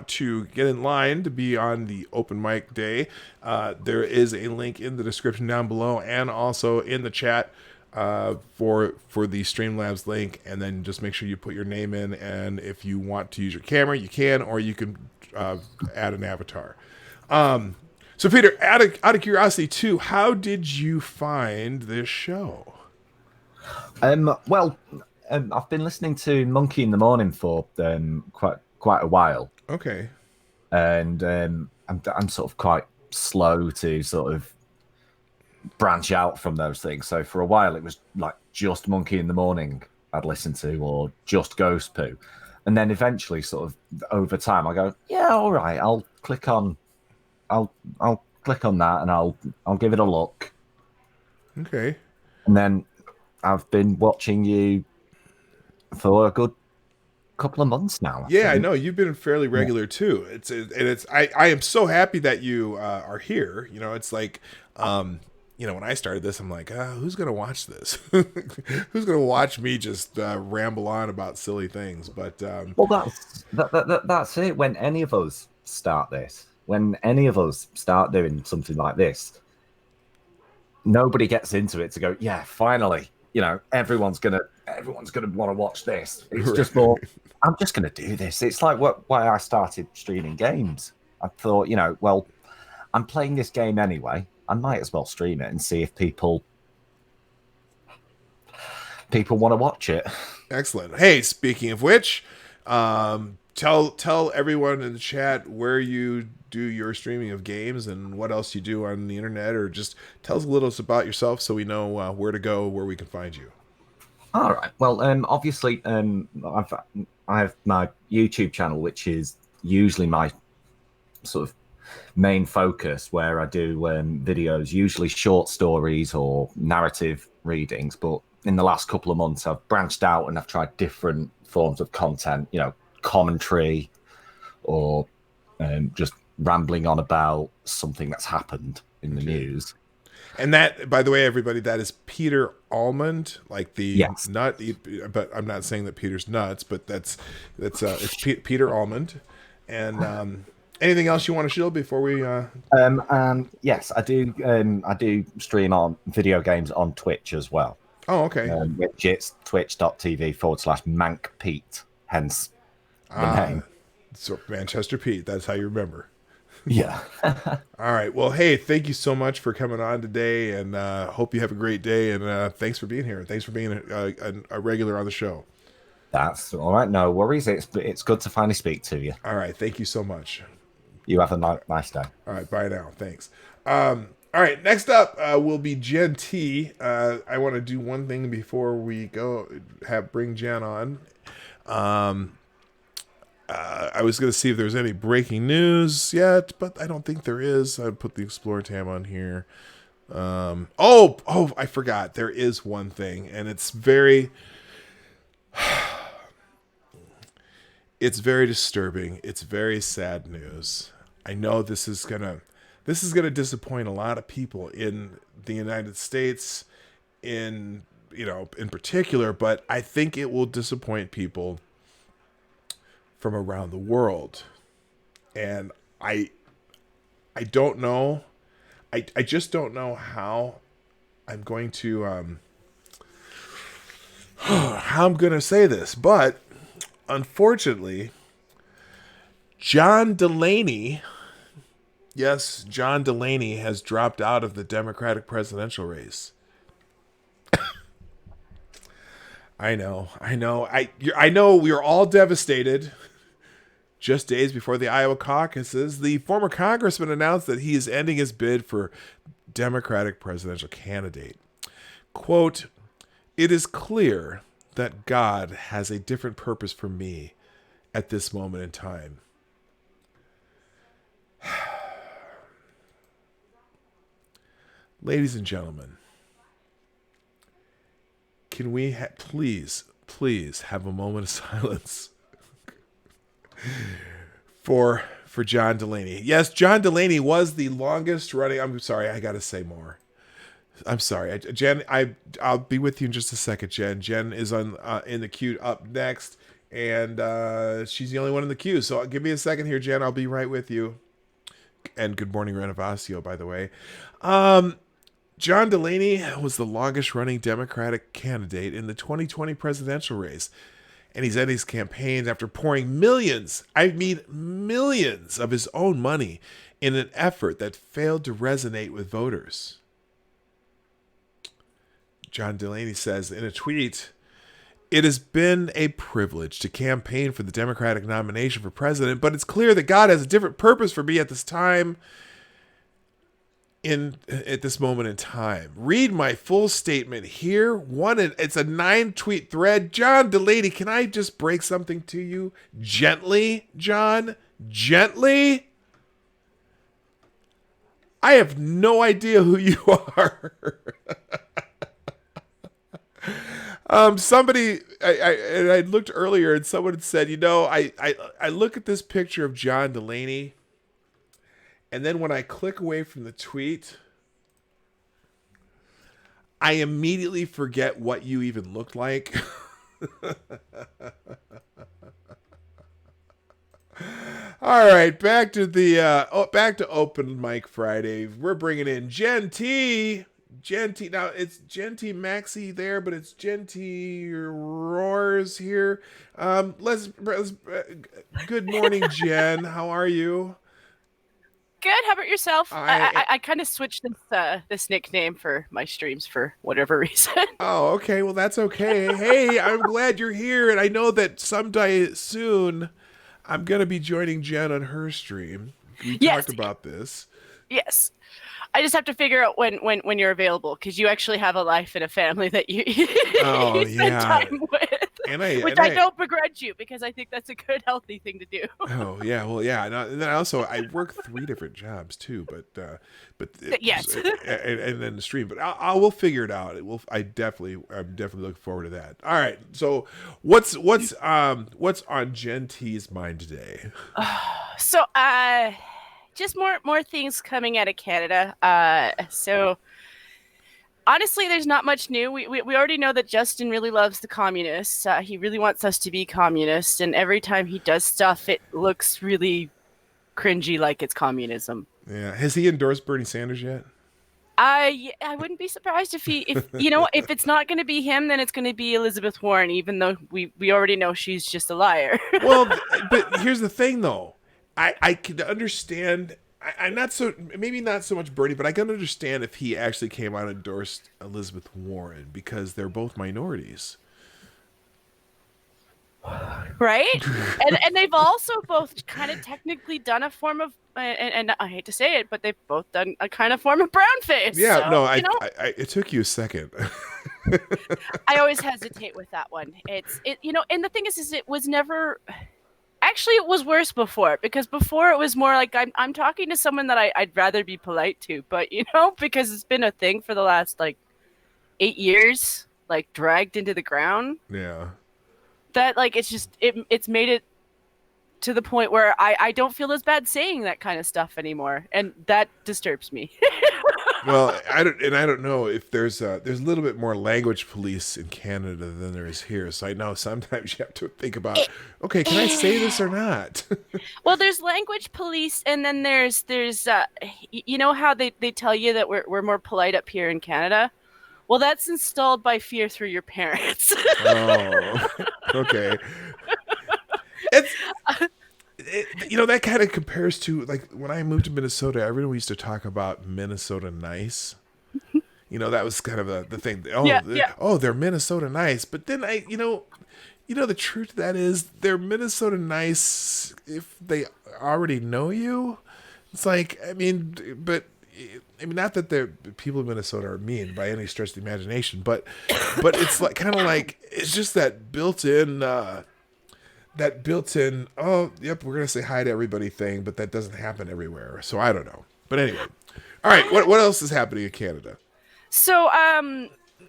to get in line to be on the open mic day, there is a link in the description down below and also in the chat for the Streamlabs link. And then just make sure you put your name in. And if you want to use your camera, you can, or you can add an avatar. So Peter, out of curiosity too, how did you find this show? Well, I've been listening to Monkey in the Morning for quite a while. Okay. And I'm sort of quite slow to sort of branch out from those things. So for a while, it was like just Monkey in the Morning I'd listen to, or just Ghost Poo, and then eventually, sort of over time, I go, yeah, all right, I'll click on that, and I'll give it a look. Okay. And then I've been watching you for a good couple of months now. Yeah, I know you've been fairly regular too. I am so happy that you are here. You know, it's like, you know, when I started this, I'm like, who's gonna watch this? Who's gonna watch me just ramble on about silly things? But well, that's it. When any of us start this, when any of us start doing something like this, nobody gets into it to go, yeah, finally. You know, everyone's gonna want to watch this. It's just more, I'm just gonna do this. It's like why I started streaming games. I thought, you know, well, I'm playing this game anyway. I might as well stream it and see if people want to watch it. Excellent. Hey, speaking of which, tell everyone in the chat where you do your streaming of games and what else you do on the internet, or just tell us a little about yourself so we know where to go, where we can find you. All right. Well, obviously, I have my YouTube channel, which is usually my sort of main focus, where I do videos, usually short stories or narrative readings. But in the last couple of months, I've branched out and I've tried different forms of content, you know, commentary, or just rambling on about something that's happened in the news. And that, by the way, everybody, that is Peter Almond, like the Yes. nut. But I'm not saying that Peter's nuts, but it's Peter Almond. And anything else you want to show before we? Yes, I do. I do stream on video games on Twitch as well. Oh, okay. Which it's twitch.tv/MankPete, hence the name. So Manchester Pete. That's how you remember. Yeah. All right. Well, hey, thank you so much for coming on today, and hope you have a great day. And thanks for being here. Thanks for being a regular on the show. That's all right. No worries. It's good to finally speak to you. All right. Thank you so much. You have a nice day. All right. Bye now. Thanks. All right. Next up will be Jen T. I want to do one thing before we go bring Jen on. I was going to see if there's any breaking news yet, but I don't think there is. I put the Explore tab on here. I forgot. There is one thing, and it's very disturbing. It's very sad news. I know this is gonna disappoint a lot of people in the United States, in particular, but I think it will disappoint people from around the world. And I don't know. I just don't know how I'm going to how I'm going to say this, but unfortunately, John Delaney, yes, John Delaney has dropped out of the Democratic presidential race. I know. I know we are all devastated. Just days before the Iowa caucuses, the former congressman announced that he is ending his bid for Democratic presidential candidate. Quote, "It is clear that God has a different purpose for me at this moment in time." Ladies and gentlemen, can we please have a moment of silence for John Delaney? Yes, John Delaney was the longest running. I'm sorry, I got to say more. I'm sorry, Jen. I'll be with you in just a second, Jen. Jen is on in the queue up next, and she's the only one in the queue. So give me a second here, Jen. I'll be right with you. And good morning, Renovasio, by the way. John Delaney was the longest running Democratic candidate in the 2020 presidential race. And he's ending his campaign after pouring millions of his own money in an effort that failed to resonate with voters. John Delaney says in a tweet, "It has been a privilege to campaign for the Democratic nomination for president, but it's clear that God has a different purpose for me at this time. At this moment in time. Read my full statement here. It's a 9-tweet thread. John Delaney, can I just break something to you? Gently, John? Gently? I have no idea who you are." Somebody, I looked earlier and someone had said, I look at this picture of John Delaney, and then when I click away from the tweet, I immediately forget what you even looked like. All right, back to Open Mic Friday. We're bringing in Jen T. Jen T. Now it's Jen T. Maxey there, but it's Jen T. Roars here. Good morning, Jen. How are you? Good. How about yourself? I kind of switched this nickname for my streams for whatever reason. Oh, okay. Well, that's okay. Hey, I'm glad you're here, and I know that someday soon I'm gonna be joining Jen on her stream. We talked about this. Yes. I just have to figure out when you're available, because you actually have a life and a family that you spend time with. Which I don't begrudge you, because I think that's a good, healthy thing to do. Oh yeah, well yeah, and then I work 3 different jobs too, but yes, and then the stream. But I will figure it out. I'm definitely looking forward to that. All right, so what's on Jen T's mind today? So just more things coming out of Canada. So Honestly, there's not much new. We already know that Justin really loves the communists. He really wants us to be communists, and every time he does stuff, it looks really cringy, like it's communism. Yeah. Has he endorsed Bernie Sanders yet? I wouldn't be surprised if if it's not going to be him, then it's going to be Elizabeth Warren, even though we already know she's just a liar. Well, but here's the thing, though. I can understand. I'm not maybe not so much Bernie, but I can understand if he actually came out and endorsed Elizabeth Warren because they're both minorities. Right? and they've also both kind of technically done a form of, and I hate to say it, but they've both done a kind of form of brown face. Yeah, so, no, I it took you a second. I always hesitate with that one. And the thing is it was never. Actually, it was worse before, because before it was more like I'm talking to someone that I'd rather be polite to, but because it's been a thing for the last 8 years, dragged into the ground. Yeah. That it's made it to the point where I don't feel as bad saying that kind of stuff anymore, and that disturbs me. Well, I don't know if there's a little bit more language police in Canada than there is here. So I know sometimes you have to think about, okay, can I say this or not? Well, there's language police, and then there's how they tell you that we're more polite up here in Canada. Well, that's installed by fear through your parents. Oh, okay. That kind of compares to when I moved to Minnesota, everyone used to talk about Minnesota nice. That was kind of the thing. Oh, they're Minnesota nice. But then the truth of that is they're Minnesota nice if they already know you. It's not that the people of Minnesota are mean by any stretch of the imagination, but it's it's just that built-in, oh, yep, we're gonna say hi to everybody thing, but that doesn't happen everywhere. So I don't know. But anyway, all right, what else is happening in Canada? So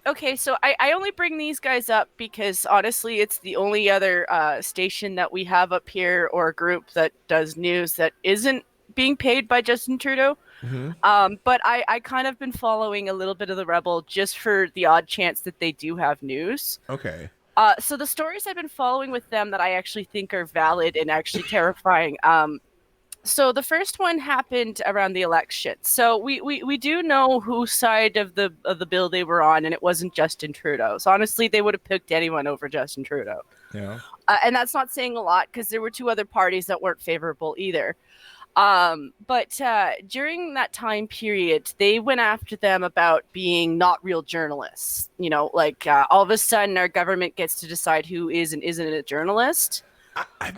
okay, so I only bring these guys up because honestly, it's the only other station that we have up here, or a group that does news that isn't being paid by Justin Trudeau. Mm-hmm. But I kind of been following a little bit of the Rebel just for the odd chance that they do have news. Okay. So the stories I've been following with them that I actually think are valid and actually terrifying. So the first one happened around the election. So we do know whose side of the bill they were on, and it wasn't Justin Trudeau. So honestly, they would have picked anyone over Justin Trudeau. Yeah. And that's not saying a lot, because there were two other parties that weren't favorable either. But during that time period, they went after them about being not real journalists. All of a sudden our government gets to decide who is and isn't a journalist. I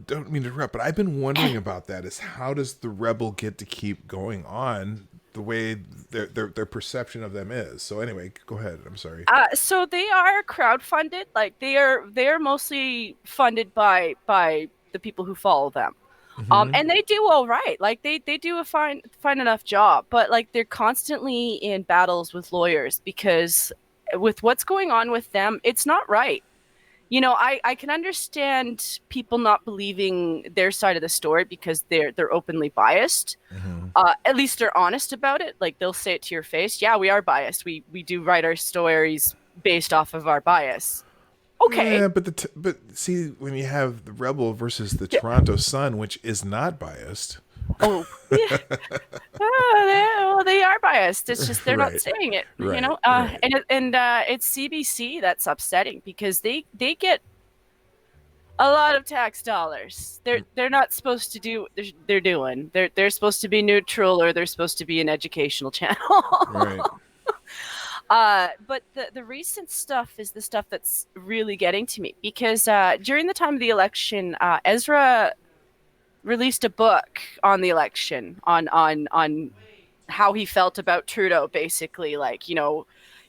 don't mean to interrupt, but I've been wondering about that. Is how does the Rebel get to keep going on the way their perception of them is? So anyway, go ahead. I'm sorry. So they are crowdfunded. They are mostly funded by the people who follow them. Mm-hmm. And they do all right. They do a fine enough job, but they're constantly in battles with lawyers, because with what's going on with them, it's not right. I can understand people not believing their side of the story because they're openly biased. Mm-hmm. At least they're honest about it. They'll say it to your face. Yeah, we are biased. We do write our stories based off of our bias. Okay. Yeah, but see, when you have the Rebel versus the Toronto Sun, which is not biased. Oh, yeah. They are biased. It's just they're not saying it. Right. And it's CBC that's upsetting, because they get a lot of tax dollars. They're not supposed to do. They're doing. They're supposed to be neutral, or they're supposed to be an educational channel. Right. But the recent stuff is the stuff that's really getting to me, because during the time of the election, Ezra released a book on the election, on how he felt about Trudeau, basically,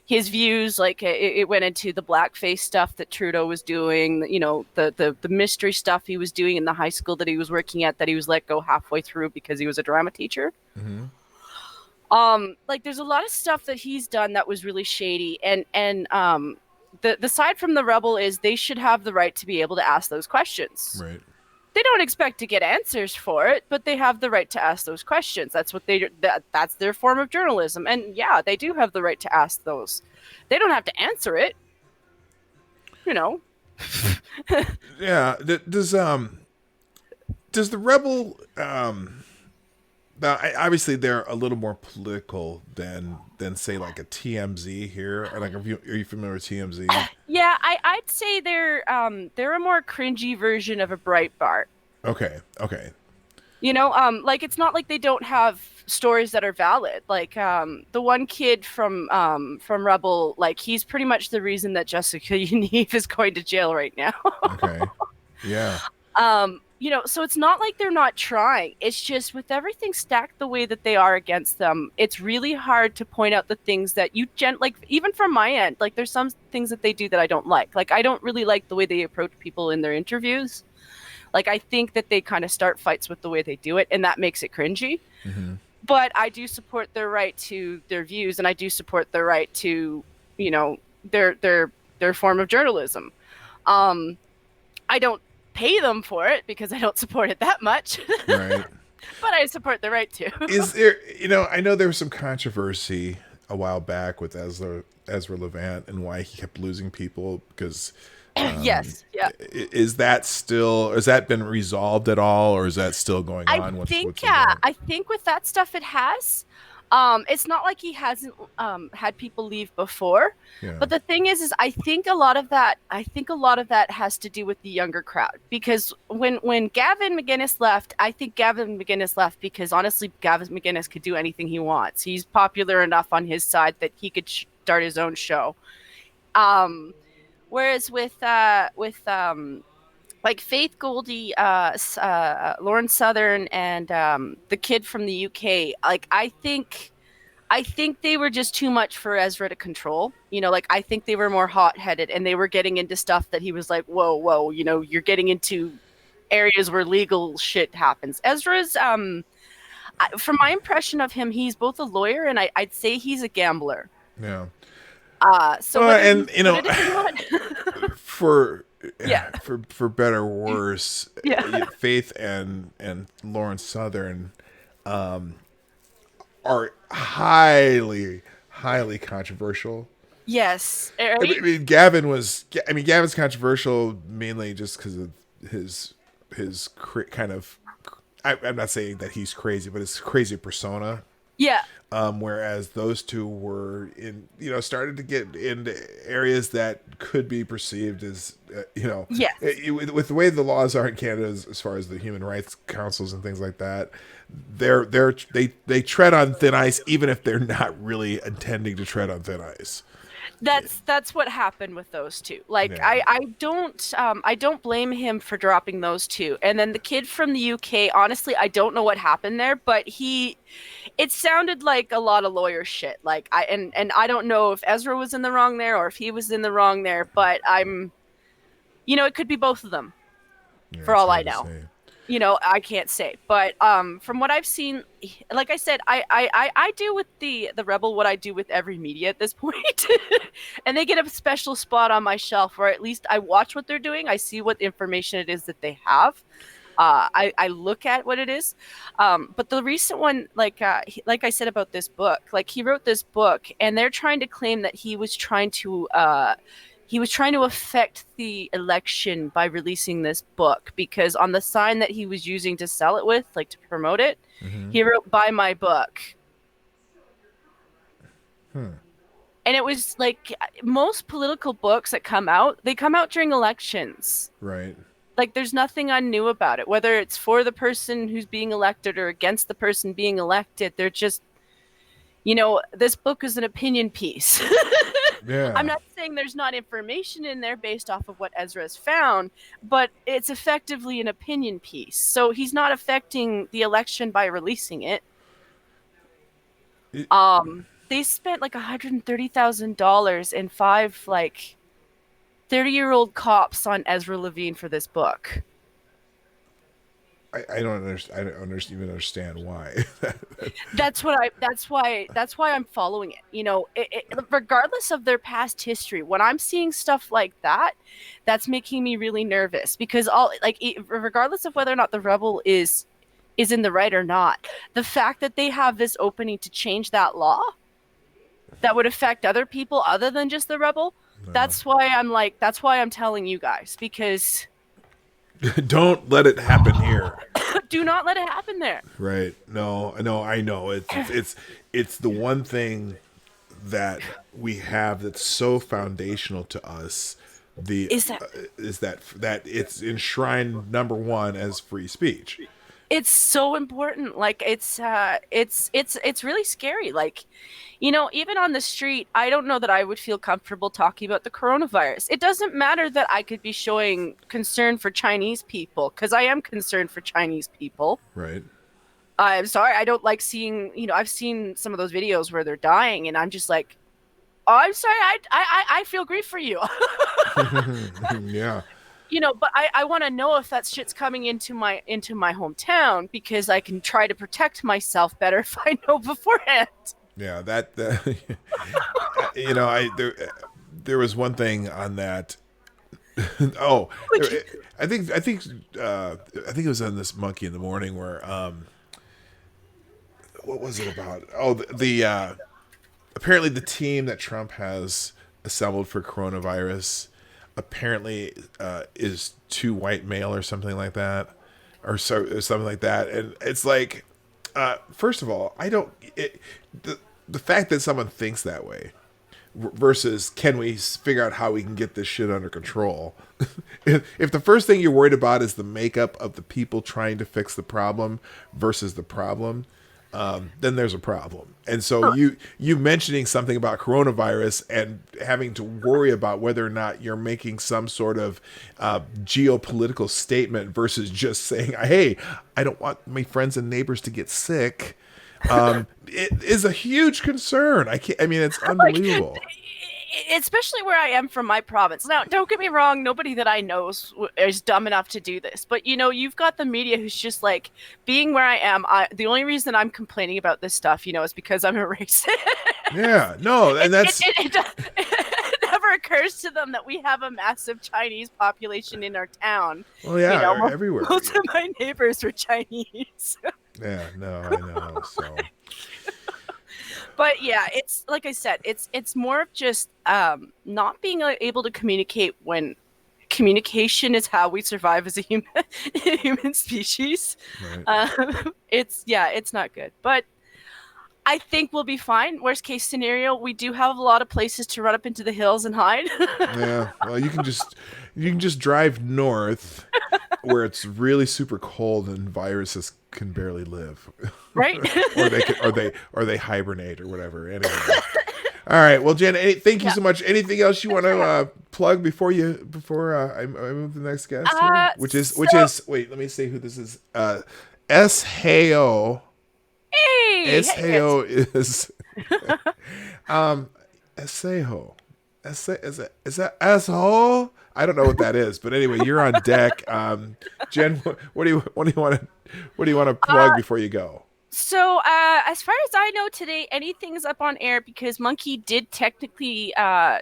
his views. It went into the blackface stuff that Trudeau was doing, the mystery stuff he was doing in the high school that he was working at, that he was let go halfway through because he was a drama teacher. Mm-hmm. There's a lot of stuff that he's done that was really shady, and the side from the Rebel is they should have the right to be able to ask those questions. Right. they don't expect to get answers for it, but they have the right to ask those questions. That's what that's their form of journalism. And yeah, they do have the right to ask those. They don't have to answer it. Yeah. Does the Rebel now, obviously they're a little more political than say like a TMZ here. Or like, are you familiar with TMZ? Yeah, I'd say they're a more cringy version of a Breitbart. Okay. Like, it's not like they don't have stories that are valid. Like, the one kid from Rebel, like, he's pretty much the reason that Jessica Yaniv is going to jail right now. Okay. Yeah. So it's not like they're not trying. It's just with everything stacked the way that they are against them, it's really hard to point out the things that like, even from my end, like, there's some things that they do that I don't like. Like, I don't really like the way they approach people in their interviews. Like, I think that they kind of start fights with the way they do it, and that makes it cringy. Mm-hmm. But I do support their right to their views, and I do support their right to, their form of journalism. I don't pay them for it because I don't support it that much. Right. But I support the right to. Is there, I know there was some controversy a while back with Ezra Levant and why he kept losing people because yes, yeah. Is that been resolved at all, or is that still going on? I think with that stuff it has. It's not like he hasn't had people leave before, but the thing is I think a lot of that has to do with the younger crowd, because when Gavin McInnes left, I think Gavin McInnes left because honestly Gavin McInnes could do anything he wants. He's popular enough on his side that he could start his own show. Whereas with like Faith Goldie, Lauren Southern, and the kid from the UK, like I think they were just too much for Ezra to control. Like I think they were more hot-headed, and they were getting into stuff that he was like, whoa, you're getting into areas where legal shit happens. Ezra's, from my impression of him, he's both a lawyer and I'd say he's a gambler. Yeah. For better or worse, Faith and Lauren Southern are highly controversial. Yes. Right? I mean, Gavin's controversial mainly just because of his kind of, I'm not saying that he's crazy, but his crazy persona. Yeah. Whereas those two were started to get into areas that could be perceived as, yes. With the way the laws are in Canada, as far as the human rights councils and things like that, they tread on thin ice, even if they're not really intending to tread on thin ice. That's what happened with those two. Like, yeah. I don't blame him for dropping those two. And then the kid from the UK, honestly, I don't know what happened there, but it sounded like a lot of lawyer shit. Like I don't know if Ezra was in the wrong there or if he was in the wrong there, but it could be both of them, for all I know. I can't say, but from what I've seen, like I said, I do with the Rebel what I do with every media at this point. And they get a special spot on my shelf where at least I watch what they're doing. I see what information it is that they have. I look at what it is. But the recent one, like I said about this book, like he wrote this book and they're trying to claim that he was trying to affect the election by releasing this book, because on the sign that he was using to sell it with, like to promote it, he wrote "Buy my book." And it was like most political books that come out, they come out during elections. Right. Like there's nothing new about it, whether it's for the person who's being elected or against the person being elected. They're just, this book is an opinion piece. Yeah. I'm not saying there's not information in there based off of what Ezra's found, but it's effectively an opinion piece. So he's not affecting the election by releasing it. They spent like $130,000 and 5 like 30-year-old cops on Ezra Levine for this book. I don't understand. Even understand why. That's why I'm following it. Regardless of their past history, when I'm seeing stuff like that, that's making me really nervous because regardless of whether or not the rebel is in the right or not, the fact that they have this opening to change that law that would affect other people other than just the rebel. No. That's why I'm telling you guys, because don't let it happen here. Do not let it happen there. Right. No, I know. It's the one thing that we have that's so foundational to us. Is that it's enshrined number one as free speech. It's so important. Like it's really scary. Like, even on the street, I don't know that I would feel comfortable talking about the coronavirus. It doesn't matter that I could be showing concern for Chinese people, because I am concerned for Chinese people. Right. I'm sorry. I don't like seeing, I've seen some of those videos where they're dying and I'm just like, oh, I'm sorry. I feel grief for you. Yeah. But I want to know if that shit's coming into my hometown, because I can try to protect myself better if I know beforehand. Yeah, there was one thing on that. Oh, I think it was on this Monkey in the Morning where what was it about? Oh, the apparently the team that Trump has assembled for coronavirus apparently is too white male or something like that, or something like that, and it's like, first of all, the fact that someone thinks that way versus can we figure out how we can get this shit under control. If the first thing you're worried about is the makeup of the people trying to fix the problem versus the problem, then there's a problem. And so you mentioning something about coronavirus and having to worry about whether or not you're making some sort of geopolitical statement versus just saying, hey, I don't want my friends and neighbors to get sick, it is a huge concern. It's unbelievable. Especially where I am from my province. Now, don't get me wrong, nobody that I know is dumb enough to do this. But, you've got the media who's just like, being where I am, the only reason I'm complaining about this stuff, is because I'm a racist. Yeah, no, and that's... It never occurs to them that we have a massive Chinese population in our town. Well, yeah, everywhere. Most of my neighbors were Chinese. Yeah, no, I know, so... But yeah, it's like I said, it's more of just not being able to communicate when communication is how we survive as a human species. Right. It's not good. But I think we'll be fine. Worst case scenario, we do have a lot of places to run up into the hills and hide. Yeah, well, you can just drive north where it's really super cold and viruses can barely live. Right. or they hibernate or whatever. Anyway. All right. Well, Jen, thank you so much. Anything else you want to plug before I move to the next guest here? Which is wait, let me see who this is. S-H-A-O. Hey. S-H-A-O is S-H-A-O. Is that asshole? I don't know what that is, but anyway, you're on deck. Jen, what do you want to plug before you go? So, as far as I know today, anything's up on air because Monkey did technically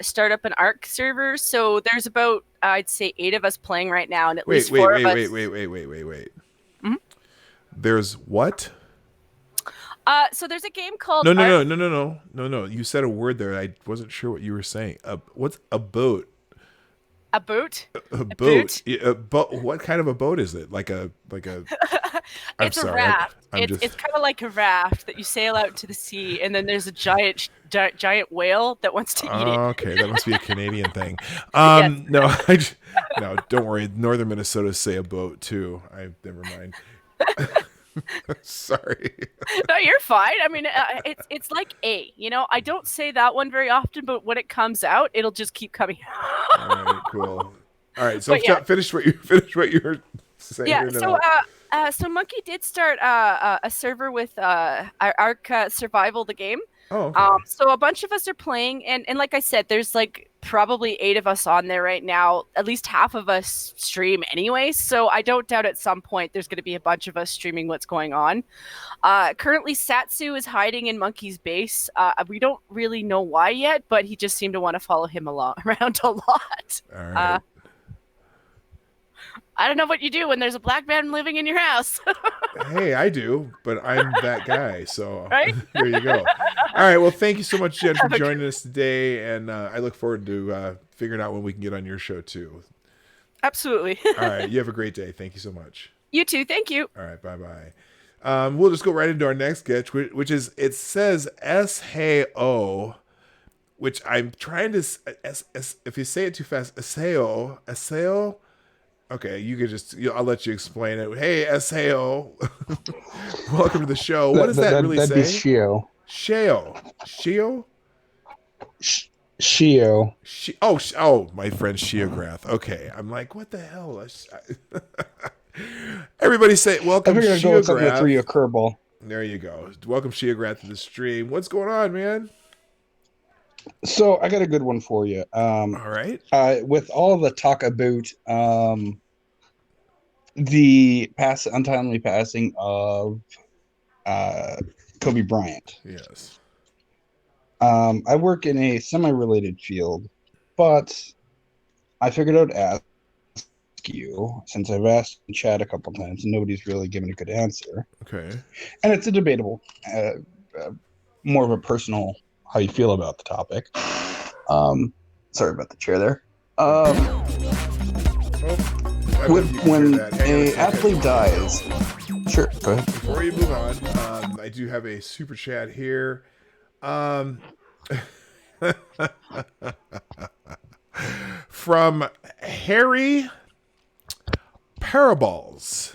start up an ARC server. So there's about, I'd say, 8 of us playing right now, and at least 4 of us. Wait. Mm-hmm. There's what? So there's a game called No. You said a word there. I wasn't sure what you were saying. What's a boat? A boat? A boat. Yeah, what kind of a boat is it? Like a It's a raft. It's kind of like a raft that you sail out to the sea, and then there's a giant whale that wants to eat it. Okay, that must be a Canadian thing. Yes. No, don't worry. Northern Minnesota say a boat too. Never mind. Sorry. No, you're fine. I mean, it's like I don't say that one very often, but when it comes out, it'll just keep coming out. All right, cool. All right, so finish what you were saying. Yeah, so Monkey did start a server with ARC Survival, the game. Oh, okay. So a bunch of us are playing, and like I said, there's like probably 8 of us on there right now. At least half of us stream anyway, so I don't doubt at some point there's going to be a bunch of us streaming what's going on. Currently, Satsu is hiding in Monkey's base. We don't really know why yet, but he just seemed to want to follow him around a lot. All right. I don't know what you do when there's a black man living in your house. Hey, I do, but I'm that guy. So right? There you go. All right. Well, thank you so much, Jen, for joining us today. And I look forward to figuring out when we can get on your show, too. Absolutely. All right. You have a great day. Thank you so much. You too. Thank you. All right. Bye-bye. We'll just go right into our next sketch, which is, it says S-Hey-O, which I'm trying to, if you say it too fast, S-Hey-O. Okay, you could I'll let you explain it. Hey, S-Hey-O. Welcome to the show. What does that really say? That'd be Shio. Shio? Shio. Oh, my friend Shiograth. Okay, I'm like, what the hell? Everybody say, welcome, I figured I'd go with something that threw you a curveball. There you go. Welcome, Shiograth, to the stream. What's going on, man? So I got a good one for you. All right. With all the talk about the untimely passing of Kobe Bryant. Yes. I work in a semi-related field, but I figured I'd ask you, since I've asked in chat a couple times and nobody's really given a good answer. Okay. And it's a debatable, more of a personal how you feel about the topic. Sorry about the chair there. When an athlete dies, sure, go ahead. Before you move on, I do have a super chat here. From Harry Paraballs.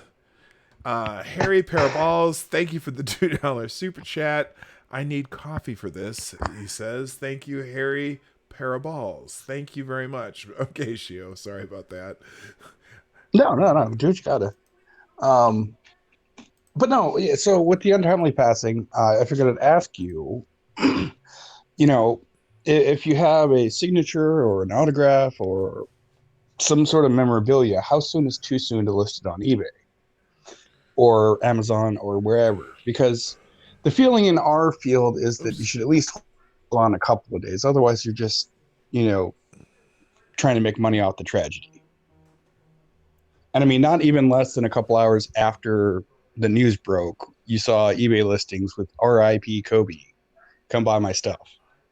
Harry Paraballs, thank you for the $2 super chat. I need coffee for this, he says. Thank you, Harry Paraballs. Thank you very much. Okay, Shio, sorry about that. No, dude, you gotta. But no, yeah, so with the untimely passing, I figured I'd ask you, if you have a signature or an autograph or some sort of memorabilia, how soon is too soon to list it on eBay or Amazon or wherever? Because the feeling in our field is that you should at least hold on a couple of days. Otherwise, you're just, trying to make money off the tragedy. And I mean, not even less than a couple hours after the news broke, you saw eBay listings with R.I.P. Kobe. Come buy my stuff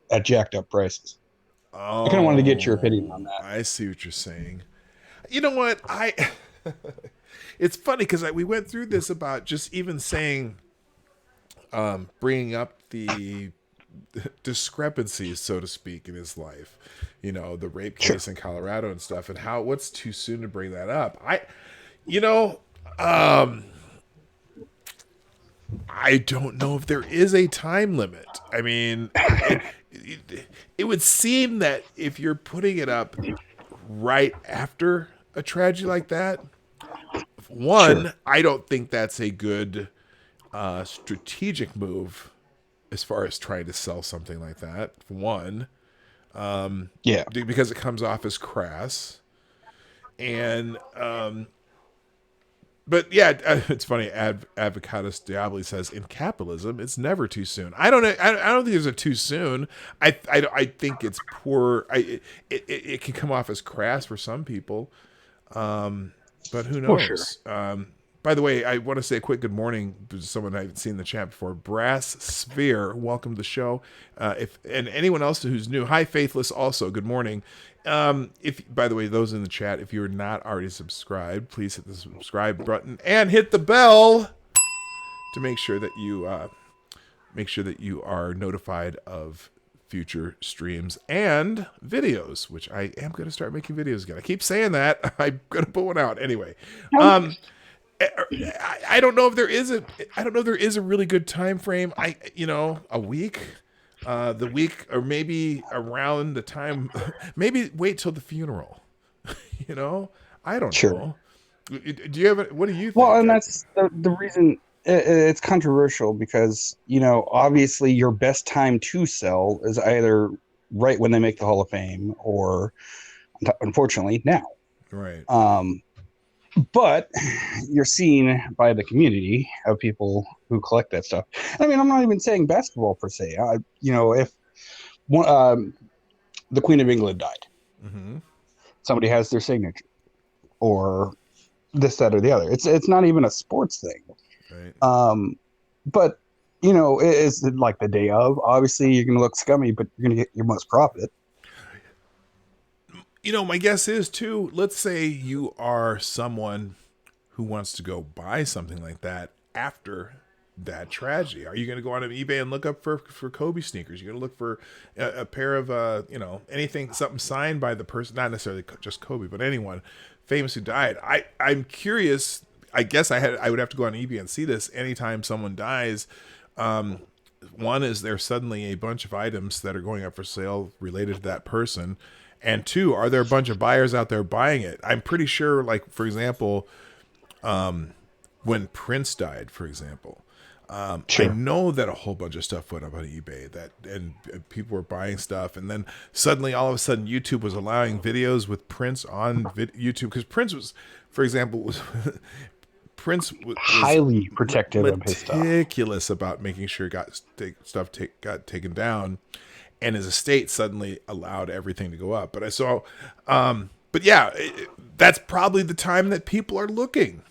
at jacked up prices. I kind of wanted to get your opinion on that. I see what you're saying. You know what? It's funny because we went through this about just even saying, bringing up the discrepancies, so to speak, in his life. The rape case in Colorado and stuff, and what's too soon to bring that up. I don't know if there is a time limit. I mean, it would seem that if you're putting it up right after a tragedy like that, I don't think that's a good strategic move as far as trying to sell something like that. Because it comes off as crass. And but yeah, it's funny. Avocados Diabli says, in capitalism, it's never too soon. I don't think there's a too soon. I think it's poor. It can come off as crass for some people, but who knows? Sure. By the way, I want to say a quick good morning to someone I haven't seen in the chat before. Brass Sphere, welcome to the show. And anyone else who's new, hi Faithless, also good morning. By the way, those in the chat, if you're not already subscribed, please hit the subscribe button and hit the bell to make sure that you are notified of future streams and videos, which I am going to start making videos again. I keep saying that. I'm going to put one out anyway. I don't know if there is a really good time frame. A week, the week, or maybe around the time, maybe wait till the funeral. I don't know. Do you have what do you think? Well, and that's the reason it's controversial because, you know, obviously your best time to sell is either right when they make the Hall of Fame or, unfortunately, now. Right. But you're seen by the community of people who collect that stuff. I mean, I'm not even saying basketball per se. You know, if the Queen of England died, mm-hmm. somebody has their signature, or this, that, or the other. It's not even a sports thing. Right. But you know, it's like the day of. Obviously, you're going to look scummy, but you're going to get your most profit. You know, my guess is too, let's say you are someone who wants to go buy something like that after that tragedy. Are you going to go on eBay and look up for Kobe sneakers? You're going to look for a pair of, you know, anything, something signed by the person, not necessarily just Kobe, but anyone famous who died. I'm curious. I guess I would have to go on eBay and see this anytime someone dies. One is there suddenly a bunch of items that are going up for sale related to that person. And two, are there a bunch of buyers out there buying it? I'm pretty sure, like, for example, when Prince died, for example, Sure. I know that a whole bunch of stuff went up on eBay and people were buying stuff. And then suddenly, all of a sudden, YouTube was allowing videos with Prince on YouTube. Because Prince was, for example, Prince was highly protective of his stuff. Meticulous about making sure stuff got taken down. And his estate suddenly allowed everything to go up. But I saw, but yeah, that's probably the time that people are looking,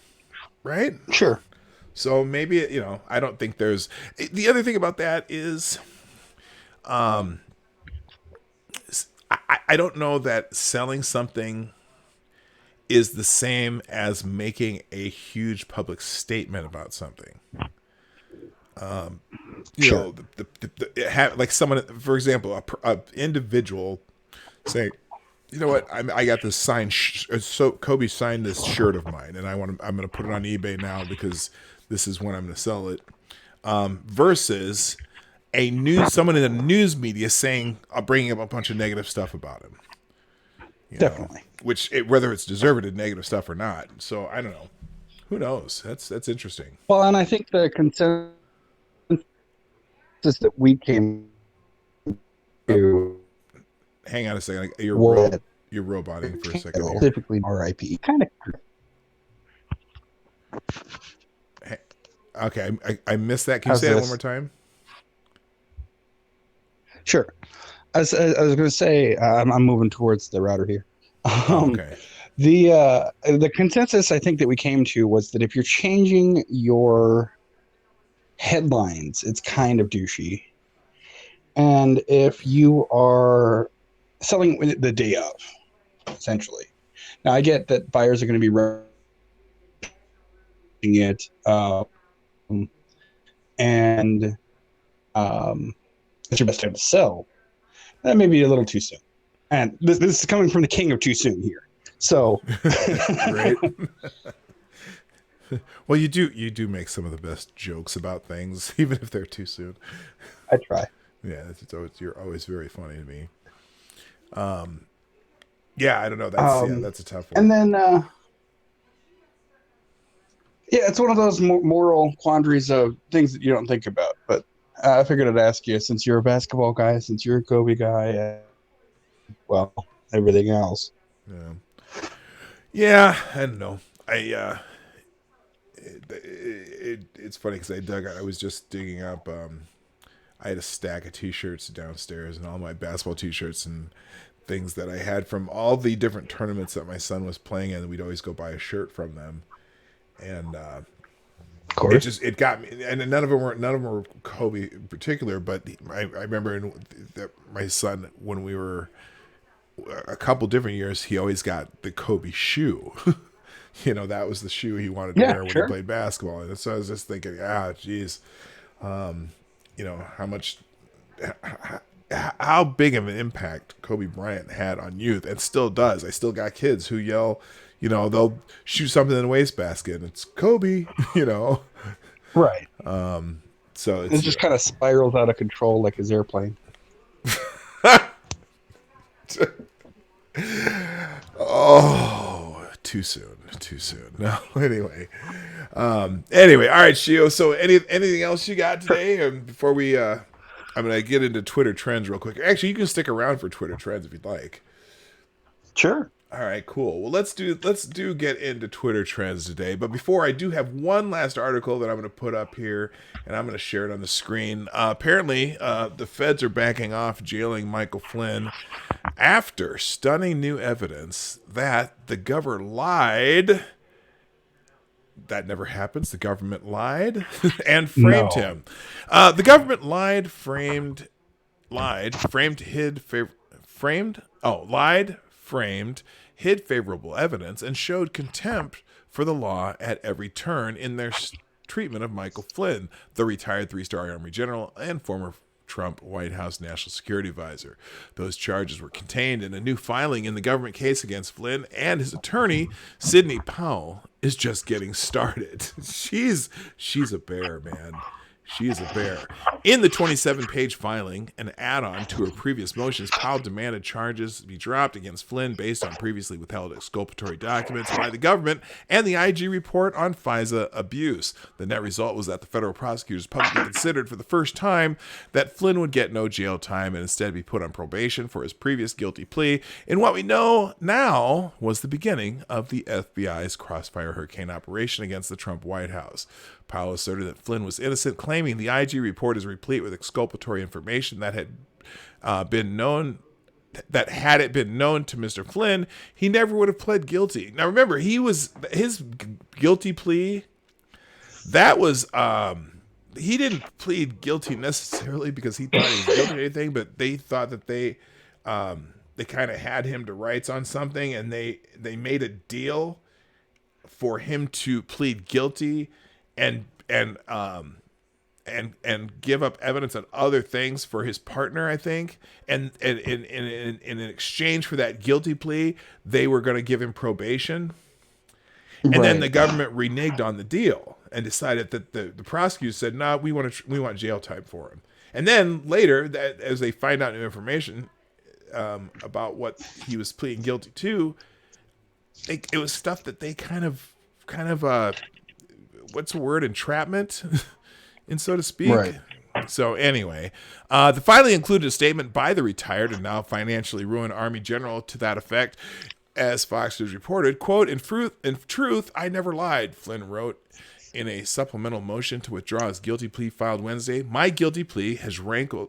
right? Sure. So maybe, you know, I don't think there's, the other thing about that is, I don't know that selling something is the same as making a huge public statement about something. You Sure. know, like someone, for example, a individual saying, you know what, I got this signed, so Kobe signed this shirt of mine, and I'm going to put it on eBay now because this is when I'm going to sell it. Versus someone in the news media saying, bringing up a bunch of negative stuff about him. Definitely. Whether it's deserved negative stuff or not. So I don't know. Who knows? That's interesting. Well, and I think the consensus that we came to. Hang on a second. You're roboting for a second. Specifically, RIP. Kind of. Okay, I missed that. Can you say that one more time? Sure. I was going to say, I'm moving towards the router here. Okay. The consensus I think that we came to was that if you're changing your headlines, it's kind of douchey. And if you are selling the day of, essentially. Now, I get that buyers are going to be running it, and it's your best time to sell. That may be a little too soon. And this is coming from the king of too soon here. So, right. Well, you do make some of the best jokes about things, even if they're too soon. I try. Yeah, you're always very funny to me. Yeah, I don't know. That's a tough one. And then, yeah, it's one of those moral quandaries of things that you don't think about. But I figured I'd ask you, since you're a basketball guy, since you're a Kobe guy, well, everything else. Yeah, I don't know. It's funny because I was just digging up. I had a stack of T-shirts downstairs, and all my basketball T-shirts and things that I had from all the different tournaments that my son was playing in. We'd always go buy a shirt from them, and of course, it got me. And none of them were Kobe in particular, but I remember that my son, when we were a couple different years, he always got the Kobe shoe. You know, that was the shoe he wanted to wear when he played basketball. And so I was just thinking, geez, you know, how big of an impact Kobe Bryant had on youth, and still does. I still got kids who yell, you know, they'll shoot something in the wastebasket, and it's Kobe, you know. Right. So it just kind of spirals out of control like his airplane. Oh, too soon. No, anyway. Anyway, all right, Shio. So anything else you got today? Before we I'm gonna get into Twitter trends real quick. Actually, you can stick around for Twitter trends if you'd like. Sure. All right, cool. Well, let's get into Twitter trends today. But before I do have one last article that I'm going to put up here, and I'm going to share it on the screen. Apparently, the feds are backing off jailing Michael Flynn after stunning new evidence that the governor lied. That never happens. The government lied and framed him. The government lied, framed, hid favorable evidence, and showed contempt for the law at every turn in their treatment of Michael Flynn, the retired 3-star Army general and former Trump White House National Security Advisor. Those charges were contained in a new filing in the government case against Flynn, and his attorney, Sidney Powell, is just getting started. She's a bear, man. She is a bear. In the 27-page filing, an add-on to her previous motions, Powell demanded charges be dropped against Flynn based on previously withheld exculpatory documents by the government and the IG report on FISA abuse. The net result was that the federal prosecutors publicly considered for the first time that Flynn would get no jail time and instead be put on probation for his previous guilty plea in what we know now was the beginning of the FBI's Crossfire Hurricane operation against the Trump White House. Powell asserted that Flynn was innocent, claiming the IG report is replete with exculpatory information that had been known. That had it been known to Mr. Flynn, he never would have pled guilty. Now, remember, his guilty plea. That was he didn't plead guilty necessarily because he thought he was guilty of anything, but they thought that they kind of had him to rights on something, and they made a deal for him to plead guilty and give up evidence on other things for his partner, I think. And in exchange for that guilty plea, they were going to give him probation. And then the government reneged on the deal and decided that the prosecutors said, "No, we want jail time for him." And then later, as they find out new information about what he was pleading guilty to, it was stuff that they kind of what's the word, entrapment, and so to speak. Right. So anyway, the filing included a statement by the retired and now financially ruined Army general to that effect. As Fox News reported, quote, in truth, I never lied, Flynn wrote in a supplemental motion to withdraw his guilty plea filed Wednesday. My guilty plea has rankled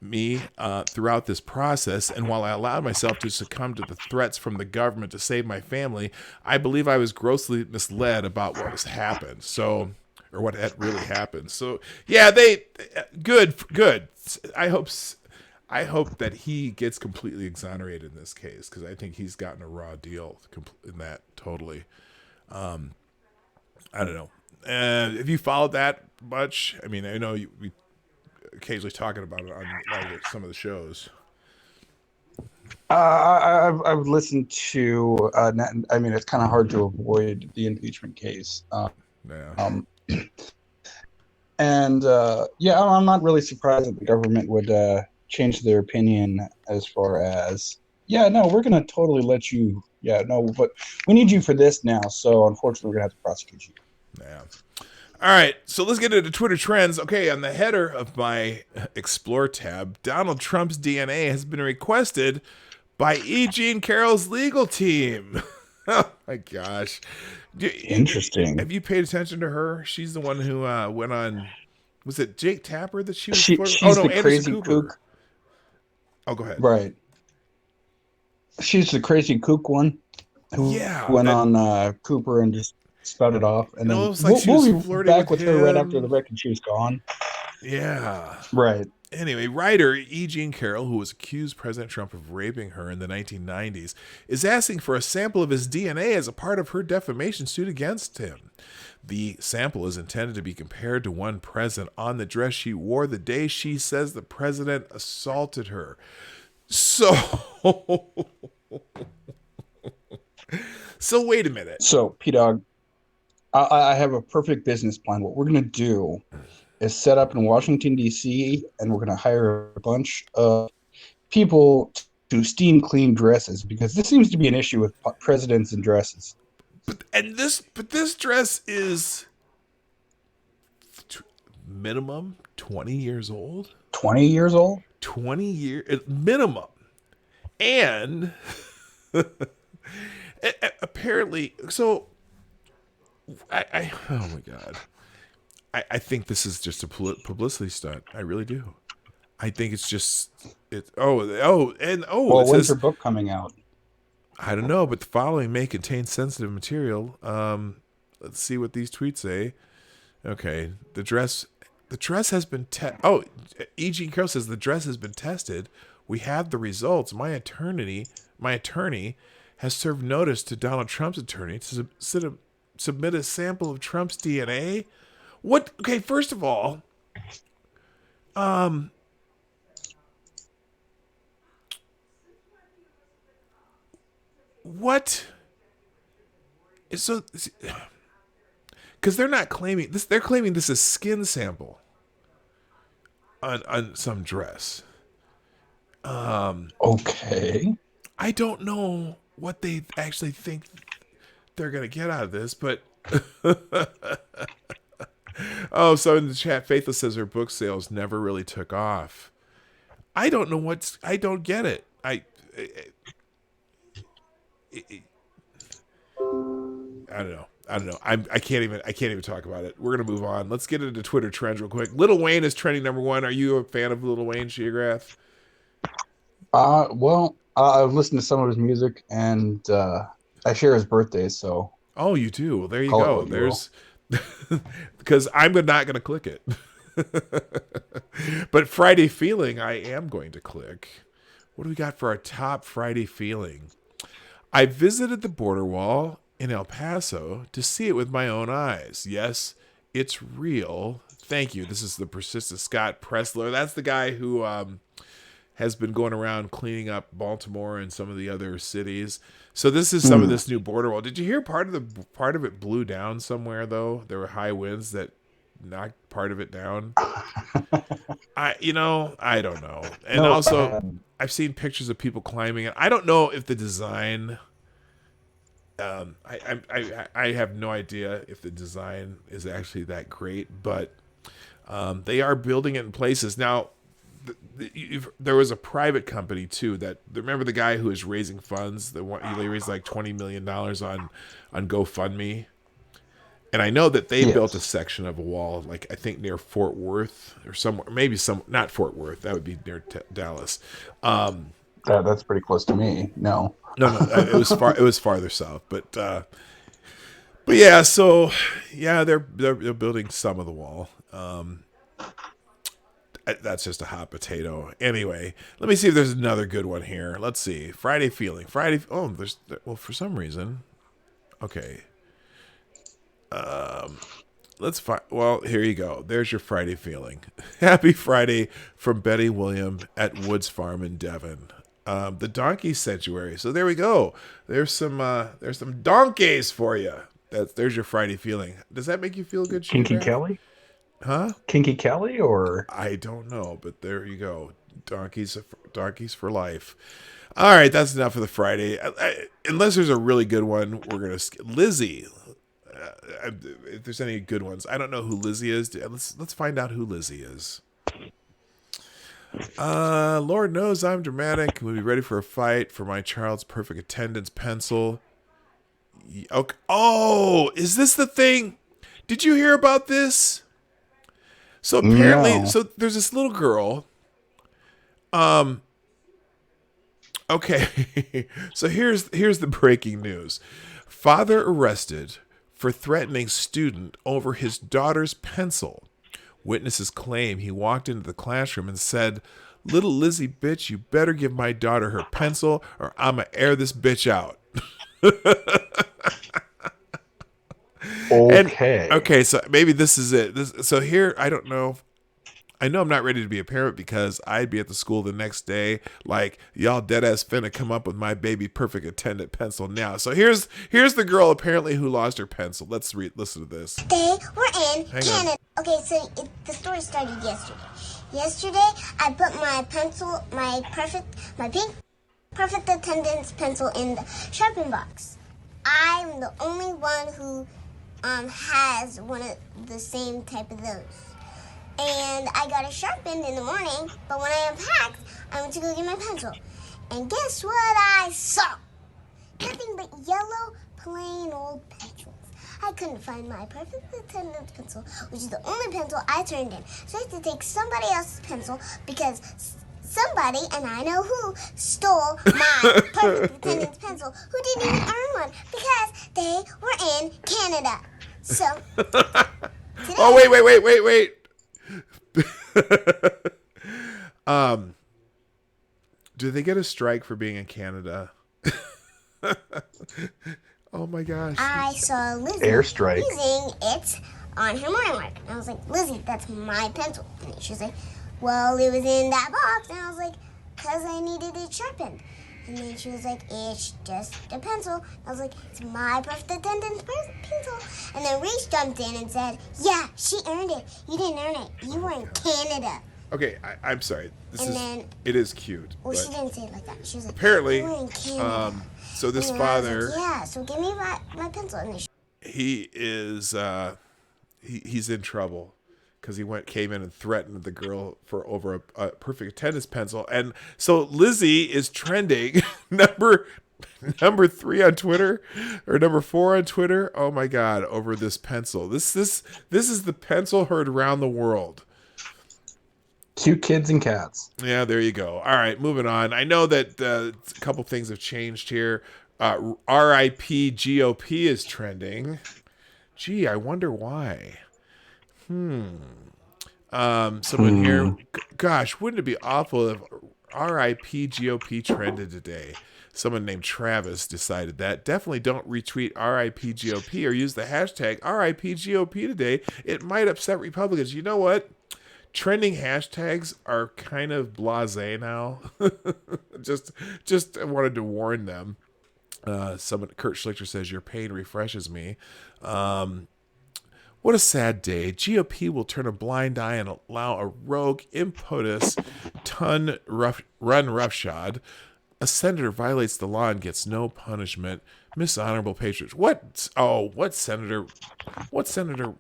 me throughout this process, and while I allowed myself to succumb to the threats from the government to save my family, I believe I was grossly misled about what has happened. So, or what had really happened. So, yeah, good. I hope that he gets completely exonerated in this case, because I think he's gotten a raw deal in that totally. I don't know. Have you followed that much? I mean, I know we occasionally talking about it on some of the shows. I've listened to. I mean, it's kind of hard to avoid the impeachment case. And I'm not really surprised that the government would change their opinion as far as, we're going to totally let you. But we need you for this now. So unfortunately, we're going to have to prosecute you. Yeah. All right, so let's get into Twitter trends. Okay, on the header of my Explore tab, Donald Trump's DNA has been requested by E. Jean Carroll's legal team. Oh, my gosh. Interesting. Have you paid attention to her? She's the one who went on, was it Jake Tapper that she was She's the Anderson crazy Cooper. kook. Oh, go ahead. Right. She's the crazy kook one who went on Cooper and just spouted off, and then we'll be back with her right after the record. She was gone. Yeah. Right. Anyway, writer E. Jean Carroll, who was accused President Trump of raping her in the 1990s, is asking for a sample of his DNA as a part of her defamation suit against him. The sample is intended to be compared to one present on the dress she wore the day she says the president assaulted her. So wait a minute. So, PDawg, I have a perfect business plan. What we're going to do is set up in Washington, D.C., and we're going to hire a bunch of people to steam clean dresses, because this seems to be an issue with presidents and dresses. But this dress is minimum 20 years old. 20 years old? 20 years minimum. And apparently, so I oh my God. I think this is just a publicity stunt. I really do. I think it's just Well, when's your book coming out? I don't know, but the following may contain sensitive material. Let's see what these tweets say. Okay, the dress has been E.G. Carroll says the dress has been tested. We have the results. My attorney has served notice to Donald Trump's attorney to submit a sample of Trump's DNA. What? Okay, first of all, what? So, because they're not claiming this, they're claiming this is skin sample on some dress. Okay. I don't know what they actually think they're gonna get out of this, but oh, so in the chat, Faithless says her book sales never really took off. I don't know I don't get it. I don't know. I can't even talk about it. We're gonna move on. Let's get into Twitter trends real quick. Lil Wayne is trending #1. Are you a fan of Lil Wayne, Geograph? Well, I've listened to some of his music, and I share his birthday, so. Oh, you do? Well, there you go. There's because I'm not gonna click it. But Friday Feeling, I am going to click. What do we got for our top Friday Feeling? I visited the border wall in El Paso to see it with my own eyes. Yes, it's real. Thank you. This is the persistent Scott Pressler. That's the guy who has been going around cleaning up Baltimore and some of the other cities. So this is some of this new border wall. Did you hear part of it blew down somewhere though? There were high winds that knocked part of it down. I don't know. And I've seen pictures of people climbing it. I don't know if the design. I have no idea if the design is actually that great, but they are building it in places now. There was a private company too that remember the guy who was raising funds. They raised like $20 million on GoFundMe, and I know that they built a section of a wall, like I think near Fort Worth or somewhere, maybe not Fort Worth. That would be near Dallas. That's pretty close to me. No, it was farther south, but yeah. So yeah, they're building some of the wall. That's just a hot potato. Anyway, let me see if there's another good one here. Let's see. Friday Feeling. For some reason. Okay. Let's find. Well, here you go. There's your Friday Feeling. Happy Friday from Betty William at Woods Farm in Devon. The donkey sanctuary. So there we go. There's some donkeys for you. There's your Friday Feeling. Does that make you feel good? Kinky Kelly? Huh? Kinky Kelly or I don't know, but there you go. Donkeys for life. All right, that's enough for the Friday. Unless there's a really good one, we're gonna Lizzie. If there's any good ones, I don't know who Lizzie is. Let's find out who Lizzie is. Lord knows I'm dramatic. We'll be ready for a fight for my child's perfect attendance pencil. Okay. Oh, is this the thing? Did you hear about this? So apparently, so there's this little girl. Okay. So here's the breaking news. Father arrested for threatening student over his daughter's pencil. Witnesses claim he walked into the classroom and said, "Little Lizzie bitch, you better give my daughter her pencil or I'ma air this bitch out." Okay. Okay, so maybe this is it. So here, I don't know. I know I'm not ready to be a parent because I'd be at the school the next day like, y'all deadass finna come up with my baby perfect attendant pencil now. So here's the girl apparently who lost her pencil. Let's listen to this. Today we're in Canada. Okay, so the story started yesterday. Yesterday, I put my pencil, my pink perfect attendance pencil in the sharpen box. I'm the only one who has one of the same type of those. And I got it sharpened in the morning, but when I unpacked, I went to go get my pencil. And guess what I saw? Nothing but yellow, plain old pencils. I couldn't find my perfect attendance pencil, which is the only pencil I turned in. So I had to take somebody else's pencil because somebody, and I know who, stole my perfect attendance pencil, who didn't even earn one because they were in Canada. So, today, oh, wait. Do they get a strike for being in Canada? Oh my gosh. I saw Lizzie Airstrike. using it on her morning work. And I was like, Lizzie, that's my pencil. And she was like, well, it was in that box. And I was like, because I needed it sharpened. And then she was like, it's just a pencil. And I was like, it's my perfect attendance pencil. And then Reese jumped in and said, yeah, she earned it. You didn't earn it. You were in Canada. Okay, I'm sorry. It is cute. Well, she didn't say it like that. She was like, apparently, you were in Canada. so this And I was father, like, yeah, so give me my pencil. And then he is he's in trouble because he came in and threatened the girl for over a perfect attendance pencil, and so Lizzie is trending number 3 on Twitter or number 4 on Twitter. Oh my God, over this pencil. This is the pencil heard around the world. Cute kids and cats. Yeah, there you go. All right, moving on. I know that a couple things have changed here. RIP GOP is trending. Gee, I wonder why. Someone here. Gosh, wouldn't it be awful if RIP GOP trended today? Someone named Travis decided that. Definitely don't retweet RIP GOP or use the hashtag RIP GOP today. It might upset Republicans. You know what? Trending hashtags are kind of blasé now. just wanted to warn them. Kurt Schlichter says, your pain refreshes me. What a sad day. GOP will turn a blind eye and allow a rogue, impetuous, run roughshod. A senator violates the law and gets no punishment. Mishonorable patriots. What senator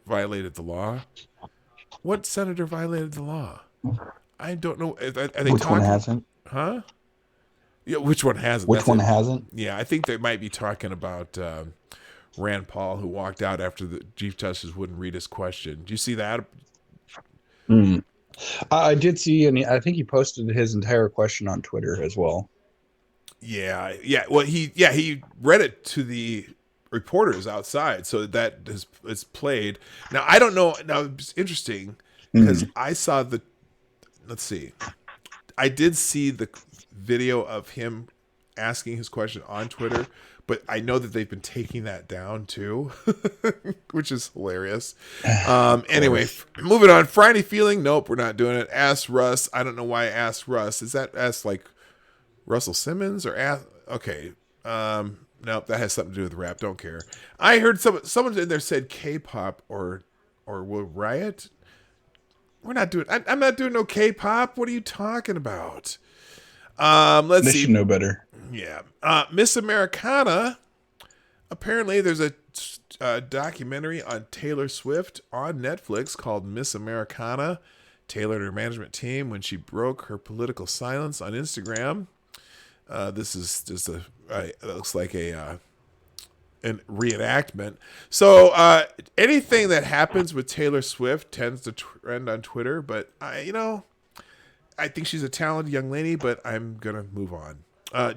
violated the law? What senator violated the law? I don't know. Are they Which one hasn't? Huh? Yeah, which one hasn't? Which one hasn't? Yeah, I think they might be talking about Rand Paul, who walked out after the Chief Justice wouldn't read his question. Do you see that? I did see, and I think he posted his entire question on Twitter as well. Yeah. Well, he read it to the reporters outside, so that is played. Now I don't know. Now it's interesting because I saw I did see the video of him asking his question on Twitter, but I know that they've been taking that down too, which is hilarious. Anyway, moving on. Friday feeling? Nope, we're not doing it. Ask Russ. I don't know why I asked Russ. Is that ask like Russell Simmons or ask? Okay. Nope, that has something to do with rap. Don't care. I heard someone in there said K-pop or will riot. We're not doing. I'm not doing no K-pop. What are you talking about? Let's see. They should know better. Yeah. Miss Americana. Apparently, there's a documentary on Taylor Swift on Netflix called Miss Americana. Taylor and her management team when she broke her political silence on Instagram. This is just it looks like a reenactment. So anything that happens with Taylor Swift tends to trend on Twitter, but I think she's a talented young lady, but I'm gonna move on.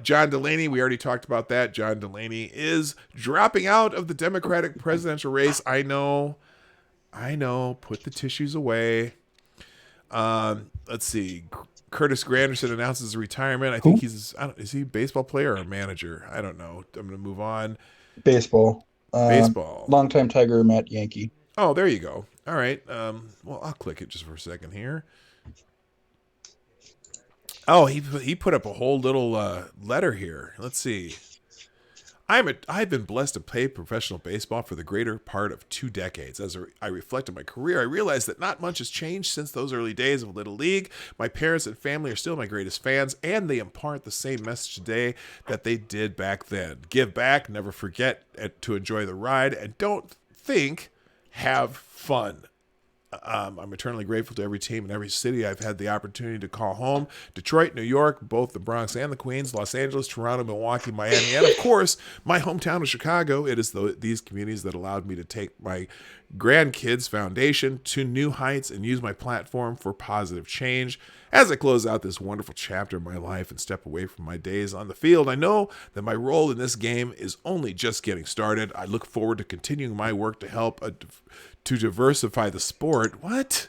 John Delaney, we already talked about that. John Delaney is dropping out of the Democratic presidential race. I know. Put the tissues away. Let's see. Curtis Granderson announces his retirement. I think is he a baseball player or a manager? I don't know. I'm going to move on. Baseball. Baseball. Longtime Tiger, Matt Yankee. Oh, there you go. All right. Well, I'll click it just for a second here. Oh, he put up a whole little letter here. Let's see. I've been blessed to play professional baseball for the greater part of 2 decades. As I reflect on my career, I realize that not much has changed since those early days of Little League. My parents and family are still my greatest fans, and they impart the same message today that they did back then. Give back, never forget to enjoy the ride, and don't think, have fun. I'm eternally grateful to every team in every city I've had the opportunity to call home. Detroit, New York, both the Bronx and the Queens, Los Angeles, Toronto, Milwaukee, Miami, and of course, my hometown of Chicago. It is these communities that allowed me to take my grandkids' foundation to new heights and use my platform for positive change. As I close out this wonderful chapter of my life and step away from my days on the field, I know that my role in this game is only just getting started. I look forward to continuing my work to help to diversify the sport. What?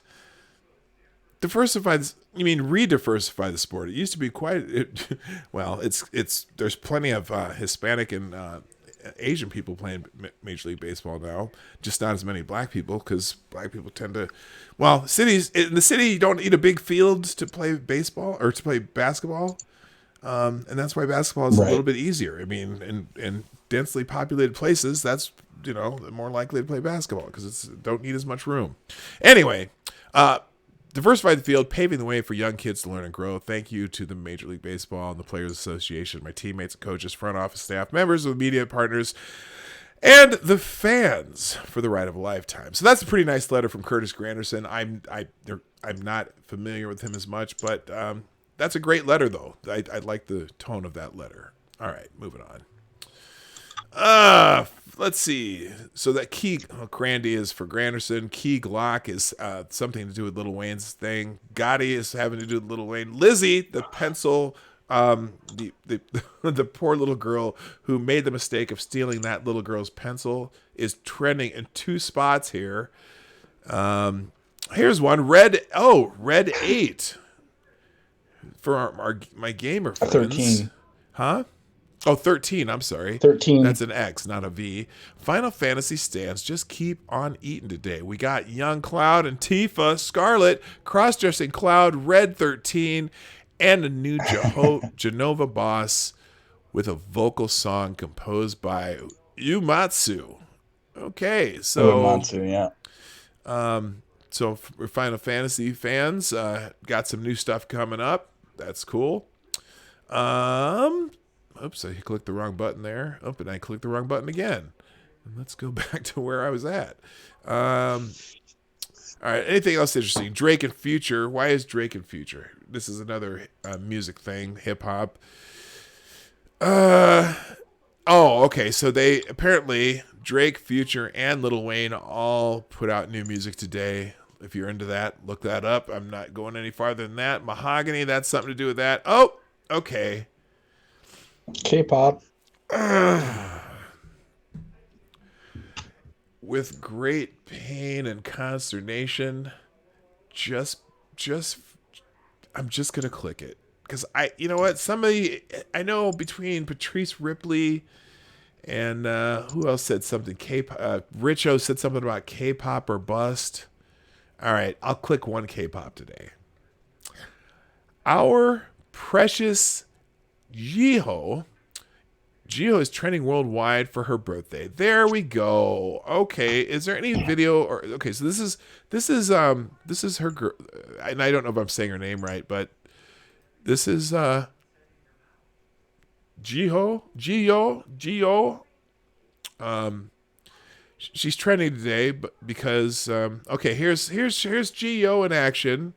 Diversify this? You mean re-diversify the sport? It used to be there's plenty of Hispanic and Asian people playing Major League Baseball now, just not as many black people, because black people tend to, in the city you don't need a big field to play baseball or to play basketball, and that's why basketball is a little bit easier. I mean, in densely populated places, that's more likely to play basketball because it's don't need as much room. Anyway, diversify the field, paving the way for young kids to learn and grow. Thank you to the Major League Baseball and the Players Association, my teammates and coaches, front office staff, members of the media partners, and the fans for the ride of a lifetime. So that's a pretty nice letter from Curtis Granderson. I'm not familiar with him as much, but that's a great letter, though. I like the tone of that letter. All right, moving on. Let's see. So that Crandy is for Granderson. Key Glock is something to do with Lil Wayne's thing. Gotti is having to do with Lil Wayne. Lizzie, the pencil, the poor little girl who made the mistake of stealing that little girl's pencil, is trending in 2 spots here. Here's one. Red 8 for my gamer friends. 13. Huh? Oh, 13. I'm sorry. 13. That's an X, not a V. Final Fantasy stands just keep on eating today. We got Young Cloud and Tifa, Scarlet, cross-dressing Cloud, Red 13, and a new Genova boss with a vocal song composed by Uematsu. Okay, so Uematsu, yeah. So for Final Fantasy fans, got some new stuff coming up. That's cool. Oops, I clicked the wrong button there. Oh, and I clicked the wrong button again. And let's go back to where I was at. All right, anything else interesting? Drake and Future. Why is Drake and Future? This is another music thing, hip-hop. Okay, so they apparently, Drake, Future, and Lil Wayne all put out new music today. If you're into that, look that up. I'm not going any farther than that. Mahogany, that's something to do with that. Oh, okay. K-pop. With great pain and consternation, I'm just gonna click it because you know what? I know between Patrice Ripley and who else said something? Richo said something about K-pop or bust. All right, I'll click one K-pop today. Our precious Jiho is trending worldwide for her birthday. There we go. Okay, is there any video or okay? So this is her girl, and I don't know if I'm saying her name right, but this is Jiho. She's trending today, but because okay, here's Jiho in action.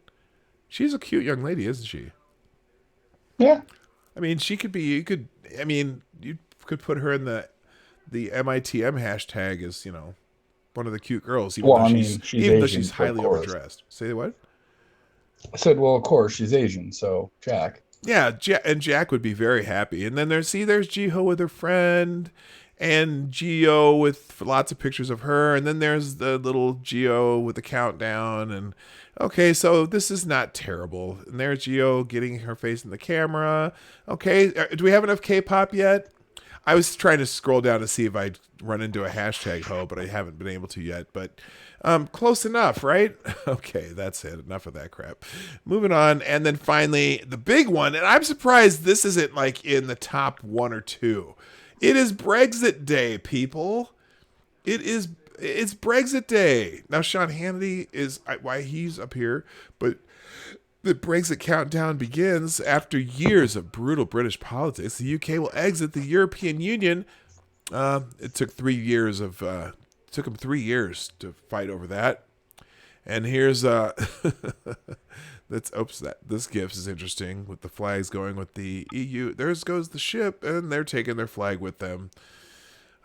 She's a cute young lady, isn't she? Yeah. I mean, you could put her in the MITM hashtag as, one of the cute girls, even though she's highly overdressed. Say what? I said, well, of course, she's Asian, so Jack. Yeah, and Jack would be very happy. And then there's Jiho with her friend, and Gio with lots of pictures of her, and then there's the little Gio with the countdown, and okay, so this is not terrible. And there's Gio getting her face in the camera. Okay, do we have enough K-pop yet? I was trying to scroll down to see if I'd run into a hashtag ho, but I haven't been able to yet. But close enough, right? Okay, that's it. Enough of that crap. Moving on, and then finally the big one, and I'm surprised this isn't like in the top 1 or 2, It is Brexit Day, people. It's Brexit Day. Now, Sean Hannity is why he's up here, but the Brexit countdown begins after years of brutal British politics. The UK will exit the European Union. It took 3 years took them 3 years to fight over that. And here's this gift is interesting with the flags going with the EU. There goes the ship, and they're taking their flag with them.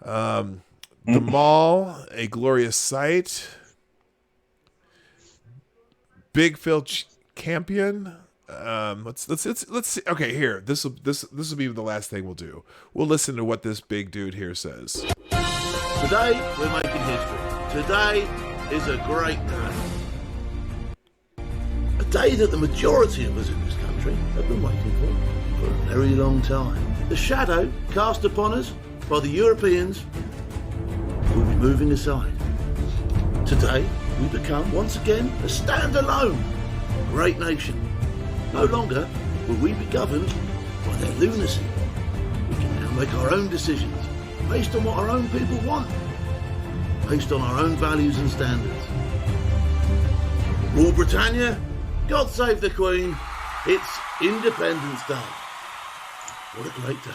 The Mall, a glorious sight. Big Phil Campion. Let's see. Okay, here. This will be the last thing we'll do. We'll listen to what this big dude here says. Today we're making history. Today is a great day. A day that the majority of us in this country have been waiting for a very long time. The shadow cast upon us by the Europeans will be moving aside. Today we become once again a standalone great nation. No longer will we be governed by their lunacy. We can now make our own decisions based on what our own people want, based on our own values and standards. Rule Britannia, God save the Queen, it's Independence Day. What a great day.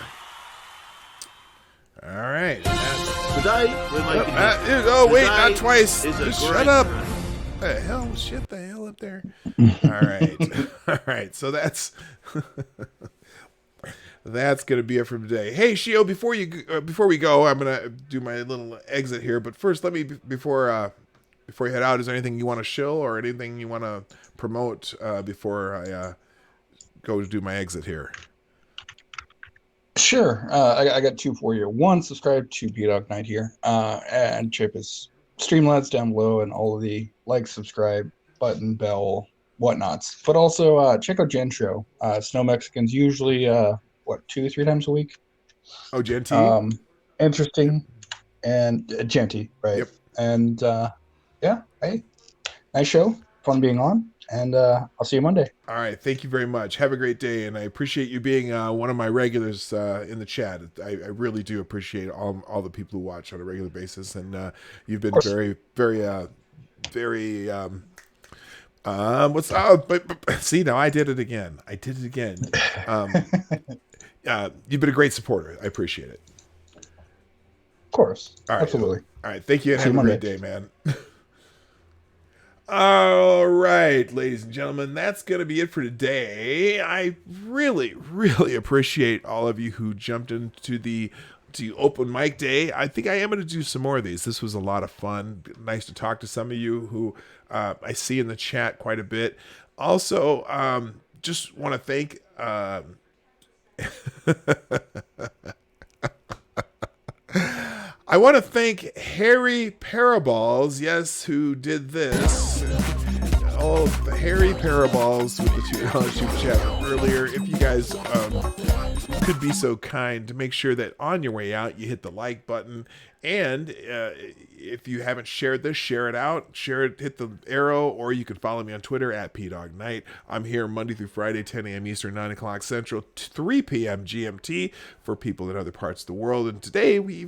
All right. Today, we're making wait, not twice. Just shut up. The hell? Shit the hell up there. All right. All right. So that's going to be it for today. Hey, Shio, before we go, I'm going to do my little exit here. But first, let me, before you head out, is there anything you want to shill or anything you want to promote before I go to do my exit here? Sure. I got two for you. One, subscribe to PDawg Night here. And Chip is Streamlabs down below and all of the like, subscribe, button, bell, whatnots. But also check out Jen's show. Snow Mexicans usually 2 to 3 times a week. Oh, Genty. Interesting and Genty, right? Yep. And yeah, hey, nice show. Fun being on. And I'll see you Monday. All right. Thank you very much. Have a great day. And I appreciate you being one of my regulars in the chat. I really do appreciate all the people who watch on a regular basis. And you've been very, very, very, see, now I did it again. You've been a great supporter. I appreciate it. Of course. All right. Absolutely. All right. Thank you. And See have you a great day, man. All right, ladies and gentlemen, that's going to be it for today. I really, really appreciate all of you who jumped into the open mic day. I think I am going to do some more of these. This was a lot of fun. Nice to talk to some of you who I see in the chat quite a bit. Also, just want to thank... I want to thank Harry Paraballs, yes, who did this. Oh, the Harry Paraballs with the $2 super chat earlier. If you guys could be so kind to make sure that on your way out you hit the like button, and if you haven't shared this, share it out, hit the arrow, or you can follow me on Twitter at PDawgNight. I'm here Monday through Friday, 10 a.m. Eastern, 9 o'clock Central, 3 p.m. GMT for people in other parts of the world. And today we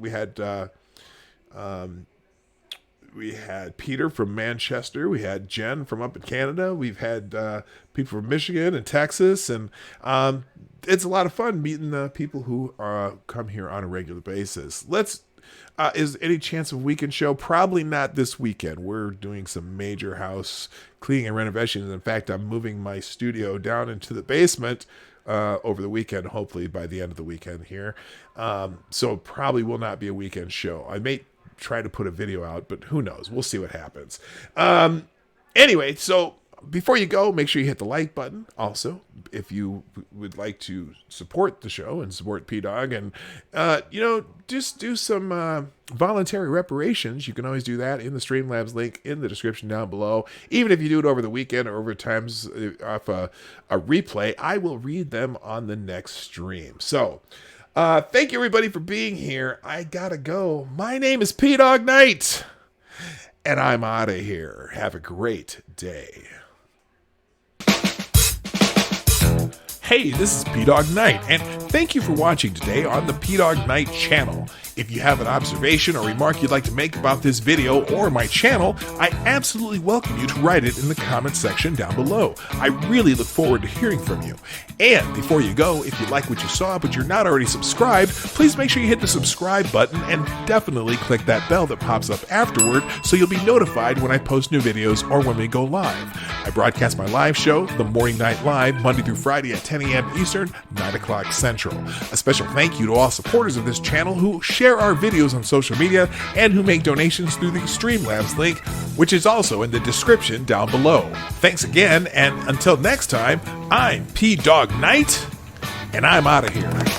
had Peter from Manchester. We had Jen from up in Canada. We've had people from Michigan and Texas. And it's a lot of fun meeting the people who come here on a regular basis. Is any chance of a weekend show? Probably not this weekend. We're doing some major house cleaning and renovations. In fact, I'm moving my studio down into the basement over the weekend, hopefully by the end of the weekend here. So probably will not be a weekend show. I may try to put a video out, but who knows? We'll see what happens. Anyway, so before you go, make sure you hit the like button. Also, if you would like to support the show and support PDawg and, just do some voluntary reparations, you can always do that in the Streamlabs link in the description down below. Even if you do it over the weekend or over times off a replay, I will read them on the next stream. So, thank you everybody for being here. I gotta go. My name is PDawg Night, and I'm out of here. Have a great day. Hey, this is PDawg Knight, and thank you for watching today on the PDawg Knight channel. If you have an observation or remark you'd like to make about this video or my channel, I absolutely welcome you to write it in the comments section down below. I really look forward to hearing from you. And before you go, if you like what you saw but you're not already subscribed, please make sure you hit the subscribe button and definitely click that bell that pops up afterward so you'll be notified when I post new videos or when we go live. I broadcast my live show, The Morning Night Live, Monday through Friday at 10 a.m. Eastern, 9 o'clock Central. A special thank you to all supporters of this channel who share our videos on social media and who make donations through the Streamlabs link, which is also in the description down below. Thanks again, and until next time, I'm PDawg Knight, and I'm out of here.